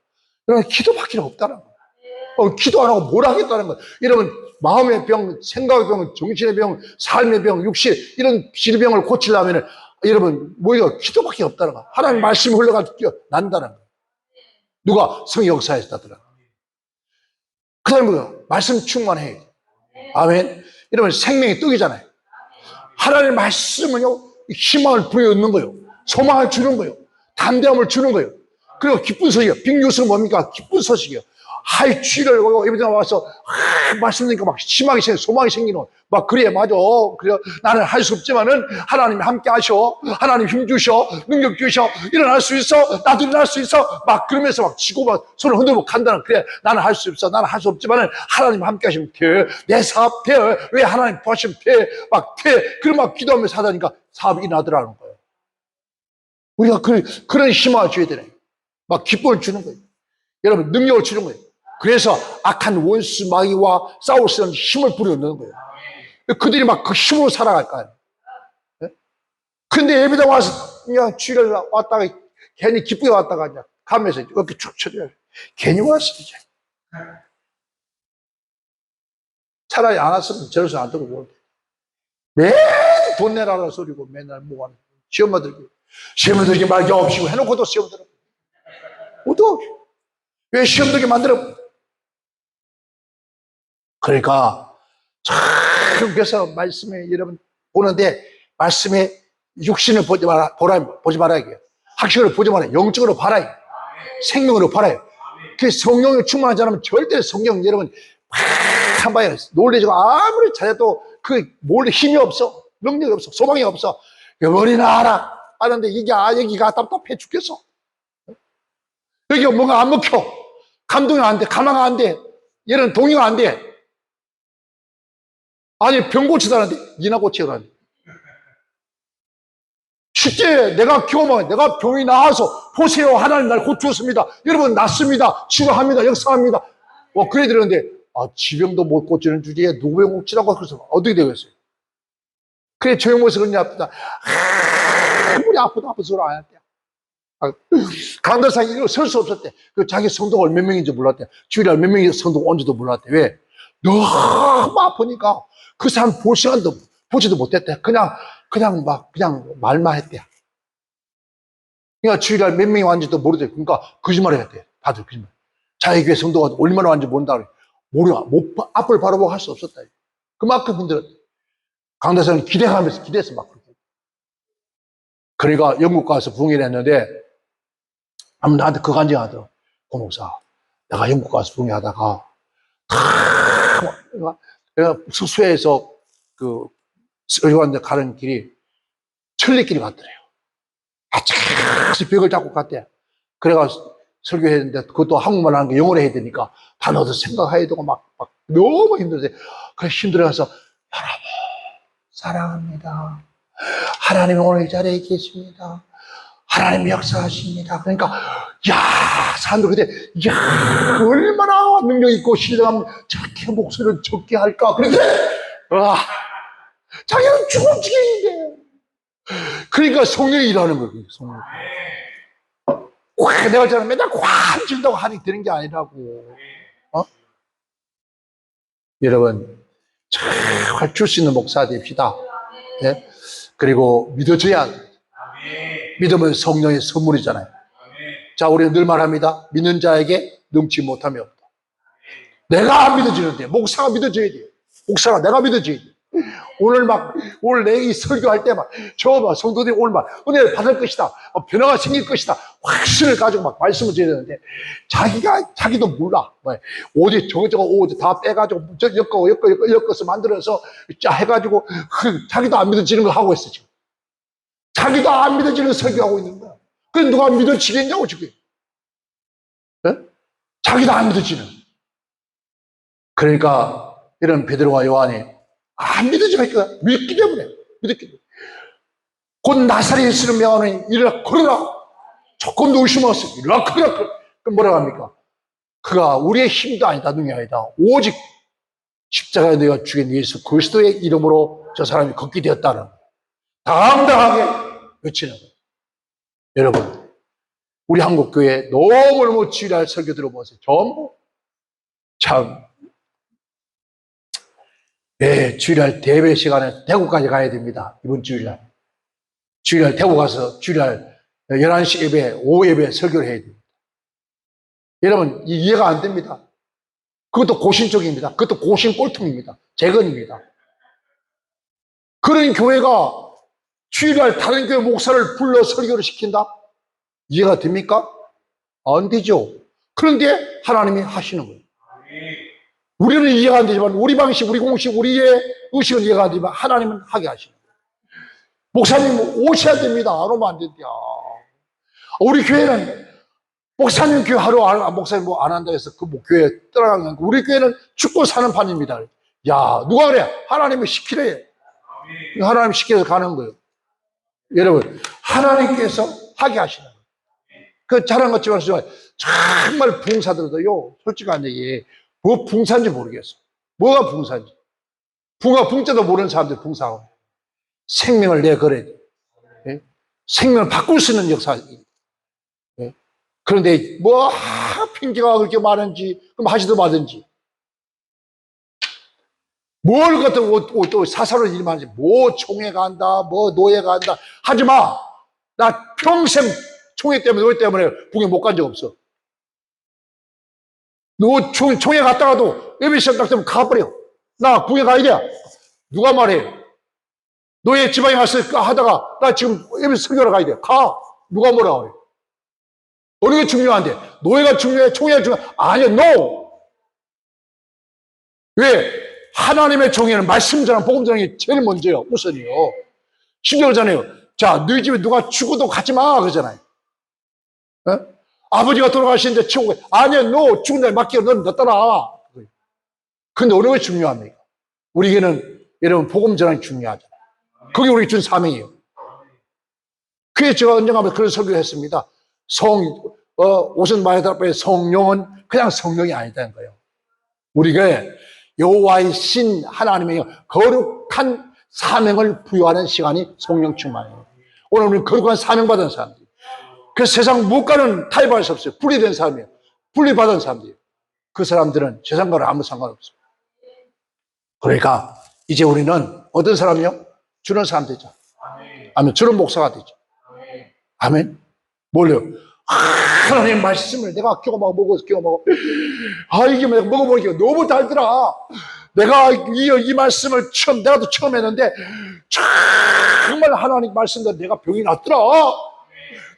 그러면 기도밖에 없다는 거예요. 기도 안 하고 뭘 하겠다는 거예요. 여러분 마음의 병, 생각의 병, 정신의 병, 삶의 병, 육신 이런 질병을 고치려면 여러분 뭐예요? 기도밖에 없다는 거예요. 하나님 말씀이 흘러가지고 난다는 거예요. 누가 성의 역사에서 하더라. 그 다음에 뭐예요? 말씀 충만해야 돼요. 아멘. 여러분 생명의 떡이잖아요. 하나님의 말씀은요 희망을 불어넣는 거예요. 소망을 주는 거예요. 담대함을 주는 거예요. 그리고 기쁜 소식이에요. 빅뉴스는 뭡니까? 기쁜 소식이에요. 주일을 예배당 와서 말씀드리니까 막 희망이 생기고 소망이 생기는 막 그래 맞아. 그래 나는 할 수 없지만은 하나님이 함께 하셔. 하나님 힘 주셔. 능력 주셔. 일어날 수 있어. 나도 일어날 수 있어. 막 그러면서 막 치고 막 손을 흔들고 간다는 그래 나는 할 수 없어. 나는 할 수 없지만은 하나님 함께 하시면 돼. 내 사업 돼. 왜 하나님 도와주시면 돼. 막 돼. 그럼 막 기도하면서 하다니까 사업이 일어나더라는 거예요. 우리가 그런 희망을 줘야 되네. 막 기쁨을 주는 거예요. 여러분 능력을 주는 거예요. 그래서 악한 원수 마귀와 싸울 수 있는 힘을 불어넣는 거예요. 그들이 막 그 힘으로 살아갈 거 아니에요. 근데 예배당 와서 그냥 주일에 왔다가 괜히 기쁘게 왔다가 그냥 가면서 이렇게 축 쳐줘요. 괜히 왔어 이제. 차라리 안 왔으면 저래서 안 들고 뭘. 매일 돈 내라는 소리고 맨날 뭐 하는 시험만 들고 시험을 들기 말기 없이고 해놓고도 시험 들어. 어떡해. 왜 시험 들게 만들어? 그러니까 참 그래서 말씀에 여러분 보는데 말씀에 육신을 보지 말아야 해요. 학식을 보지 말아요. 영적으로 봐라요. 생명으로 봐라요. 그 성령을 충만하지 않으면 절대 성령 여러분 한 방에 놀래지고 아무리 잘해도 그 힘이 없어. 능력이 없어. 소망이 없어. 머리나 아는데 이게 여기가 답답해 죽겠어. 여기가 뭔가 안 먹혀. 감동이 안 돼. 감화가 안 돼. 얘는 동의가 안 돼. 아니 병 고치다는데 니나 고치라는데. 실제 내가 경험한 내가 병이 나와서 보세요. 하나님 날 고치었습니다. 여러분 낫습니다. 치료합니다. 역사합니다. 그래 들었는데 지병도 못 고치는 주제에 누구 병 고치라고 그래서 어떻게 되겠어요? 그래 조용해서 그런지 아프다. 아무리 아파서 그걸 안 했대. 강도상이 이거 설 수 없었대. 자기 성도가 몇 명인지 몰랐대. 주일날 몇 명이 성도가 온지도 몰랐대. 왜? 너무 아프니까 그 사람 볼 시간도 보지도 못했대. 그냥 말만 했대. 그러니까 주일날 몇 명이 왔는지도 모르대. 그러니까 거짓말을 했대. 다들 거짓말. 자기 교회 성도가 얼마나 왔는지 모른다 그래. 앞을 바라보고 할 수 없었다. 그만큼 힘들었대. 강도상은 기대했어 막. 그러니까 영국 가서 부흥회를 했는데 아무 나한테 그 간증하더라고. 목사, 내가 영국 가서 부흥회하다가 내가 숙소에서 그 설교하는데 가는 길이 천리길이 같더래요. 아차서 벽을 잡고 갔대. 그래가지고 설교했는데 그것도 한국말 하는 게 영어로 해야 되니까 단어도 생각해야 되고 막 너무 힘들대. 그래서 힘들어서 여러분 사랑합니다. 하나님이 오늘 이 자리에 계십니다. 하나님 역사하십니다. 그러니까 사람들 그때 얼마나 능력 있고 신령하면 저렇게 목소리를 적게 할까. 그런데 자기는 죽을 지경인데. 그러니까 성령이 일하는 거예요. 성령. 내가 저는 맨날 꽉 질다고 하니 되는 게 아니라고. 여러분, 잘 줄 수 있는 목사 됩시다. 네? 그리고 믿어줘야 돼. 믿음은 성령의 선물이잖아요. 자, 우리는 늘 말합니다. 믿는 자에게 능치 못함이 없다. 내가 안 믿어지는데, 목사가 믿어줘야 돼요. 목사가 내가 믿어줘야 돼요. 오늘 내 이 설교할 때 성도들이 오늘 은혜를 받을 것이다. 변화가 생길 것이다. 확신을 가지고 말씀을 드려야 되는데, 자기도 몰라. 어디 저거 다 빼가지고, 엮어서 만들어서, 해가지고, 자기도 안 믿어지는 걸 하고 있어, 지금. 자기도 안 믿어지는 설교하고 있는 거야. 그래, 누가 믿어지겠냐고, 지금. 네? 자기도 안 믿어지는. 그러니까, 이런 베드로와 요한이 안 믿어지니까 믿기 때문에. 곧 나사렛에 있는 명하는 일어나 걸어라. 조건도 의심 없어. 일어나 걸어라. 그럼 뭐라고 합니까? 그가 우리의 힘도 아니다, 능력이 아니다. 오직 십자가에 내가 죽인 예수 그리스도의 이름으로 저 사람이 걷게 되었다는 당당하게 외치는 거예요. 여러분, 우리 한국교회 너무너무 지휘할 설교 들어보세요. 전부 참 주일날 대회 시간에 대구까지 가야 됩니다. 이번 주일날. 주일날 대구 가서 주일날 11시 예배, 오후 예배 설교를 해야 됩니다. 여러분, 이해가 안 됩니다. 그것도 고신 쪽입니다. 그것도 고신 꼴통입니다. 재건입니다. 그런 교회가 주일날 다른 교회 목사를 불러 설교를 시킨다? 이해가 됩니까? 안 되죠. 그런데 하나님이 하시는 거예요. 우리는 이해가 안 되지만 우리 방식, 우리 공식, 우리의 의식은 이해가 안 되지만 하나님은 하게 하시는 거예요. 목사님 오셔야 됩니다. 안 오면 안 된다. 우리 교회는 목사님 교회 목사님 뭐 안 한다 해서 그 교회 떠나가는 거. 우리 교회는 죽고 사는 판입니다. 야, 누가 그래? 하나님이 시키래. 하나님 시켜서 가는 거예요. 여러분, 하나님께서 하게 하시는 거예요. 그 잘한 것처럼 정말 붕사들도요, 솔직한 얘기, 뭐 붕사인지 모르겠어. 뭐가 붕사인지. 붕자도 모르는 사람들이 붕사하고. 생명을 내걸어야 돼. 예? 생명을 바꿀 수 있는 역사. 예? 그런데 핑계가 그렇게 많은지, 그럼 하지도 마든지. 뭘 갖다 또 사사로 일 많은지, 총회가 한다, 노예가 한다. 하지 마! 나 평생 총회 때문에, 노예 때문에 북에 못 간 적 없어. 너 총회 갔다가도 예배 시작 딱 되면 가버려. 나 북에 가야 돼. 누가 말해? 노예 지방에 가서 하다가 나 지금 예배 설교하러 가야 돼. 가. 누가 뭐라 그래? 어느 게 중요한데? 노예가 중요해? 총회가 중요해? 아니야, no! 왜? 하나님의 종에는 말씀 전하는 복음 전하는 게 제일 먼저요. 우선이요. 심지어 그러잖아요. 자, 너희 집에 누가 죽어도 가지 마. 그러잖아요. 어? 아버지가 돌아가시는데 치고 아니야, 너 죽은 날 맡기고 넌 떠나. 근데 어느 게 중요합니까? 우리에게는 여러분 복음 전하는 게 중요하잖아요. 그게 우리 준 사명이에요. 그래서 제가 언젠가 그런 설교를 했습니다. 오선 마이다라의 성령은 그냥 성령이 아니다는 거예요. 우리가 여호와의 신 하나님의 거룩한 사명을 부여하는 시간이 성령 충만이에요. 오늘 우리는 거룩한 사명 받은 사람들. 그래서 세상 무엇과는 타협할 수 없어요. 분리된 사람이에요. 분리받은 사람들이에요. 그 사람들은 세상과는 아무 상관없어요. 그러니까 이제 우리는 어떤 사람이요? 주는 사람 되죠. 아멘. 주는 목사가 되죠. 아멘. 뭘요? 하나님 말씀을 내가 경험하고 경험하고 이게 먹어보니까 너무 달더라. 내가 이 말씀을 내가도 처음 했는데 정말 하나님 말씀대로 내가 병이 났더라.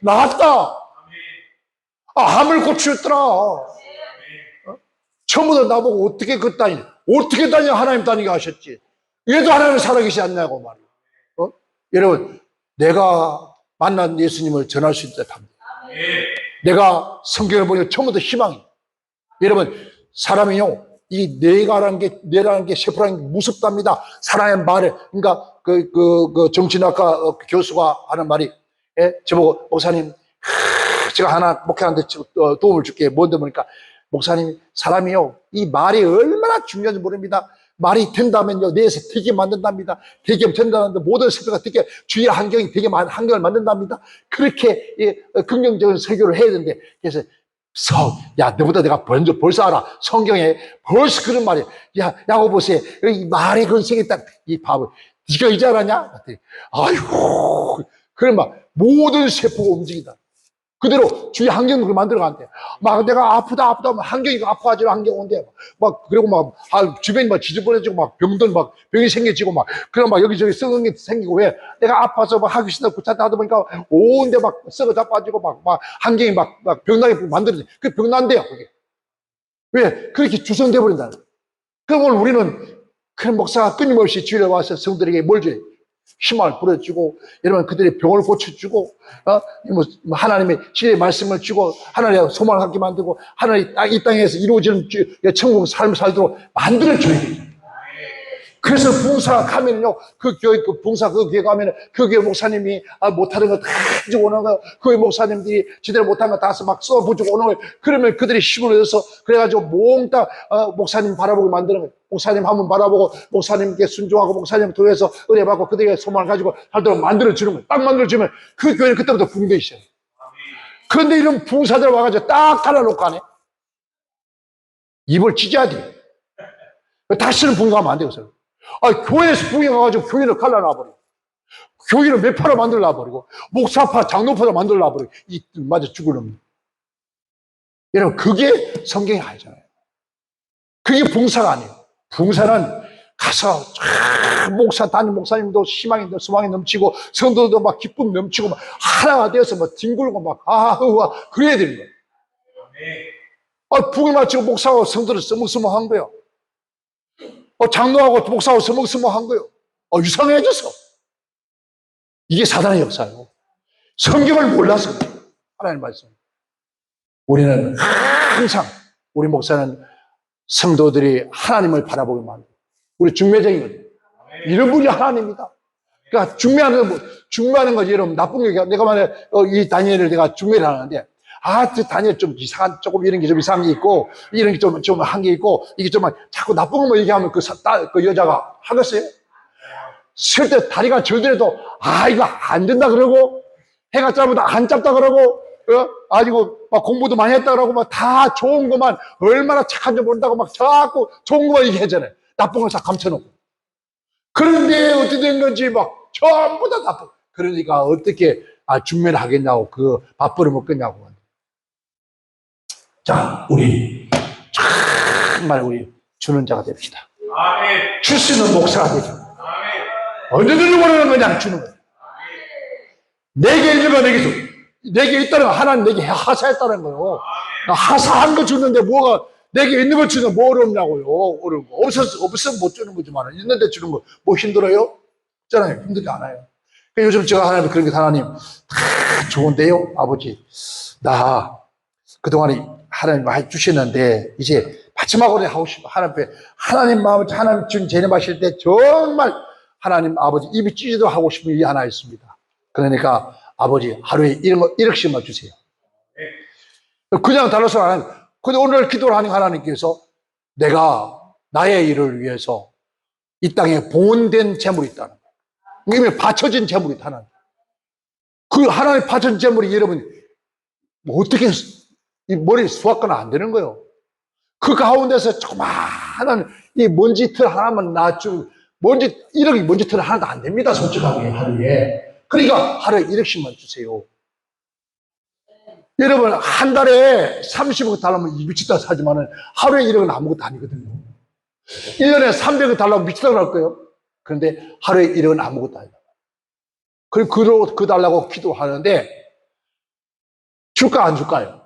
나았다. 암을 고치셨더라. 처음부터 나보고 어떻게 어떻게 다니냐 하나님 다니게 하셨지. 얘도 하나님 살아계시지 않냐고 말이야. 여러분, 내가 만난 예수님을 전할 수 있다 합니다. 내가 성경을 보니까 처음부터 희망이. 여러분, 사람이요, 이 뇌라는 게 세포라는 게 무섭답니다. 사람의 말에, 그러니까 정신학과 교수가 하는 말이, 저보고, 목사님, 제가 하나 목회하는데 도움을 줄게. 뭔데 보니까, 목사님, 사람이요, 이 말이 얼마나 중요한지 모릅니다. 말이 된다면요, 뇌에서 되게 만든답니다. 되게 된다는데 모든 세포가 되게 주위 환경이 되게 환경을 만든답니다. 그렇게 긍정적인 설교를 해야 되는데, 그래서 야, 너보다 내가 벌써 알아. 성경에 벌써 그런 말이야. 야, 야고보서에 이 말의 근성이 딱, 이 바보. 네가 이제 알았냐? 그랬더니, 아이고, 그런 말, 모든 세포가 움직인다. 그대로 주위 환경을 만들어간대. 막 내가 아프다 하면 환경이 아파가지고 환경 온대. 막, 그리고 막, 주변이 막 지저분해지고 막 병든 막 병이 생겨지고 막, 그럼 막 여기저기 썩은 게 생기고 왜? 내가 아파서 막 하기 싫다 귀찮다 하다 보니까 온데 막 썩어 자빠지고 막 환경이 막 병나게 만들어져. 그 병난대요, 그게. 왜? 그렇게 주성돼 버린다. 그럼 오늘 우리는 그런 목사가 끊임없이 주일에 와서 성도들에게 뭘 줘요? 힘을 불어주고, 여러분 그들의 병을 고쳐주고, 하나님의 진리의 말씀을 주고, 하나님의 소망을 갖게 만들고, 하나님 이 땅에서 이루어지는 천국 삶을 살도록 만들어줘야 돼요. 그래서 봉사 가면요, 그 교회 가면은, 그 교회 목사님이 못하는 거 다 가지고 오는 거, 그 교회 목사님들이 제대로 못한 거 다 막 써부주고 오는 거예요. 그러면 그들이 힘을 얻어서, 그래가지고 몽땅, 목사님 바라보고 만드는 거예요. 목사님 한번 바라보고, 목사님께 순종하고, 목사님 통해서 은혜받고, 그들의 소망을 가지고 살도록 만들어주는 거예요. 딱 만들어주면, 그 교회는 그때부터 붕대 있어요. 그런데 이런 봉사들 와가지고 딱 갈라놓고 하네. 입을 찢어야 돼. 다시는 봉사하면 안 되겠어요. 교회에서 부흥해가지고 교회를 갈라놔버려. 교회를 매파로 만들어놔버리고, 목사파, 장로파로 만들어놔버리고, 맞아 죽을 놈. 여러분, 그게 성경이 아니잖아요. 그게 봉사가 아니에요. 봉사는 가서, 담임 목사님도 소망이 넘치고, 성도도 막 기쁨 넘치고, 막 하나가 되어서 막 뒹굴고 막, 그래야 되는 거예요. 부흥 마치고 목사하고 성도를 서먹서먹한 거예요. 장로하고 목사하고 서먹서먹한 거예요. 이상해졌어. 이게 사단의 역사예요. 성경을 몰라서 하나님 말씀. 우리는 항상 우리 목사는 성도들이 하나님을 바라보게 만들고, 우리 중매쟁이거든요. 이런 분이 하나님이다. 그러니까 중매하는 거지. 여러분 나쁜 게 내가 만약에 이 다니엘을 내가 중매를 하는데, 저 다니엘 좀 이상한, 조금 이런 게 좀 이상한 게 있고, 이런 게 좀 한 게 있고, 이게 좀 자꾸 나쁜 것만 얘기하면 그 여자가 하겠어요? 쓸 때 다리가 절더라도, 이거 안 된다 그러고, 해가 짧으다 안 짧다 그러고, 아니고, 막 공부도 많이 했다 그러고, 막 다 좋은 것만, 얼마나 착한지 모른다고 막 자꾸 좋은 것만 얘기하잖아요. 나쁜 걸 다 감춰놓고. 그런데 어떻게 된 건지 막 전부 다 나쁜. 그러니까 어떻게, 중매를 하겠냐고, 그 밥벌을 먹겠냐고. 자, 우리 정말 우리 주는 자가 됩시다. 줄 수 있는 목사가 되죠. 언제든지 원하는 그냥 주는 거예요. 내게 있는 거 내게 줘. 내게 있다는 거 하나님 내게 하사했다는 거예요. 하사한 거 주는데 뭐가 내게 있는 거 주는 거 뭐 어렵냐고요. 어려운 거. 없으면 못 주는 거지만 있는데 주는 거 뭐 힘들어요? 있잖아요. 힘들지 않아요. 요즘 제가 하나님 그런 게 하나님 다 좋은데요. 아버지 나 그동안에 하나님 많이 주시는데 이제 마지막으로 하고 싶어. 하나님 마음을 하나님 준 제념하실 때 정말 하나님 아버지 입이 찢어도 하고 싶은 일이 하나 있습니다. 그러니까 아버지 하루에 1억씩만 주세요. 그냥 달라서 안 하는. 근데 오늘 기도를 하는 하나님께서 내가 나의 일을 위해서 이 땅에 봉헌된 재물이 있다는 거예요. 이미 바쳐진 재물이 있다는 거예요. 그 하나님 바쳐진 재물이 여러분 어떻게 이 머리 수확은 안 되는 거예요. 그 가운데서 조그마한 이 먼지털 하나만 놔주고, 1억이 먼지털 하나도 안 됩니다. 솔직하게 하루에. 그러니까 하루에 1억씩만 주세요. 여러분 한 달에 30억 달라면 미치다 사지만은 하루에 1억은 아무것도 아니거든요. 1년에 300억 달라면 미치다 그럴 거예요. 그런데 하루에 1억은 아무것도 아니다. 그리고 그 달라고 기도하는데 줄까 안 줄까요?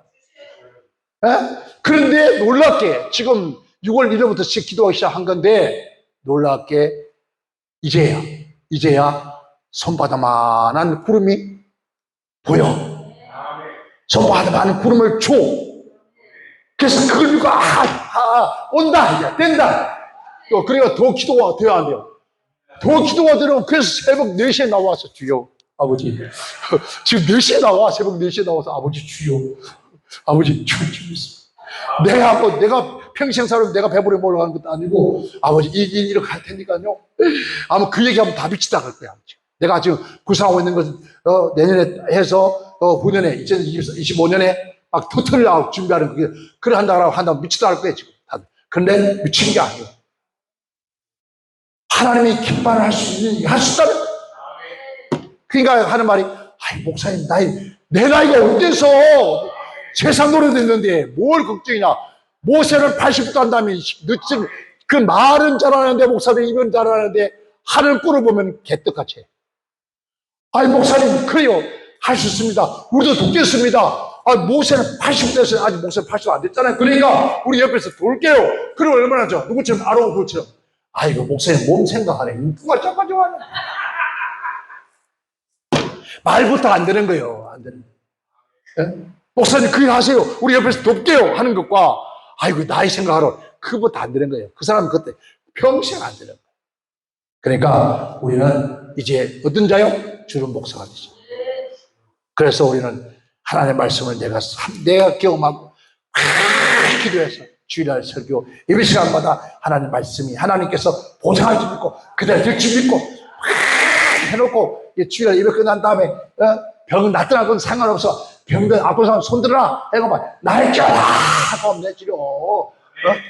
그런데 놀랍게 지금 6월 1일부터 기도하기 시작한 건데 놀랍게 이제야 손바닥만한 구름이 보여. 손바닥만한 구름을 줘. 그래서 그걸 믿고 온다 이제 된다. 또 그래가 더 기도가 돼야 안 돼요. 더 기도가 되면 그래서 새벽 4시에 나와서 주여 아버지 지금 4시에 나와. 새벽 4시에 나와서 아버지 주여 아버지 주여. 내가 평생 살면 내가 배부려 먹으러 가는 것도 아니고 아버지 이렇게 할 테니까요. 아마 그 얘기하면 다 미치다 갈 거야. 내가 지금 구상하고 있는 것은 내년에 해서 후년에 2025년에 막 터트리려고 준비하는 그게, 그래 한다고 미치다 할 거예요, 지금. 다들. 그런데 미친 게 아니에요. 하나님이 기뻐를 할 수 있다는 거예요. 그러니까 하는 말이, 아이, 목사님, 내 나이가 어때서 세상 노래도 있는데 뭘 걱정이냐. 모세를 80도 한다면 늦은 그 말은 잘하는데 목사님 입은 잘하는데 하늘 꿀을 보면 개떡같이 해. 아이, 목사님, 그래요. 할 수 있습니다. 우리도 돕겠습니다. 아, 모세는 80대에서 아직 모세 80도 안 됐잖아요. 그러니까 우리 옆에서 돌게요. 그럼 얼마나 좋아. 누구처럼 아론 그처럼. 아이고, 목사님 몸 생각하네. 누가 저까 좋아하네. 말부터 안 되는 거예요. 안 되는 거예요. 네? 목사님 그일 하세요. 우리 옆에서 돕게요. 하는 것과 아이고 나이 생각하러 그거부터 안 되는 거예요. 그 사람은 그때 평생 안 되는 거예요. 그러니까 우리는 이제 어떤 자요? 주는 목사가 되죠. 그래서 우리는 하나님의 말씀을 내가 경험하고 기도해서 주일날 설교 예배 시간마다 하나님 말씀이 하나님께서 보장할 줄 믿고 그대로 될 줄 믿고 해놓고 주일날 예배 끝난 다음에 병 낫더라 그건 상관없어. 병든 아픈 사람 손들어라 해가 막 날짜라 하고 내지려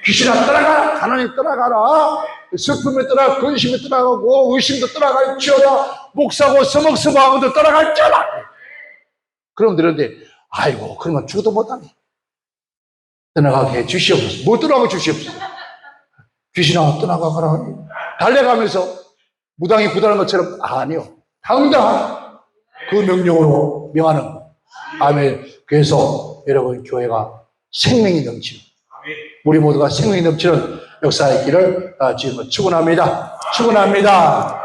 귀신아 떠나가라 가난이 떠나가라 슬픔에 떠나가 근심에 떠나가고 의심도 떠나갈지어다 목사고 서먹서먹하고도 떠나갈지어다. 그럼 들었는데 아이고 그러면 죽어도 못하네. 떠나가게 해 주시옵소서. 뭐 떠나가 주시옵소서. 귀신아 떠나가거라. 달려가면서 무당이 구달한 것처럼 아니요. 당당한 그 명령으로 명하는 거. 아멘. 그래서 여러분 교회가 생명이 넘치는 우리 모두가 생명이 넘치는 역사의 길을 지금 축원합니다. 축원합니다.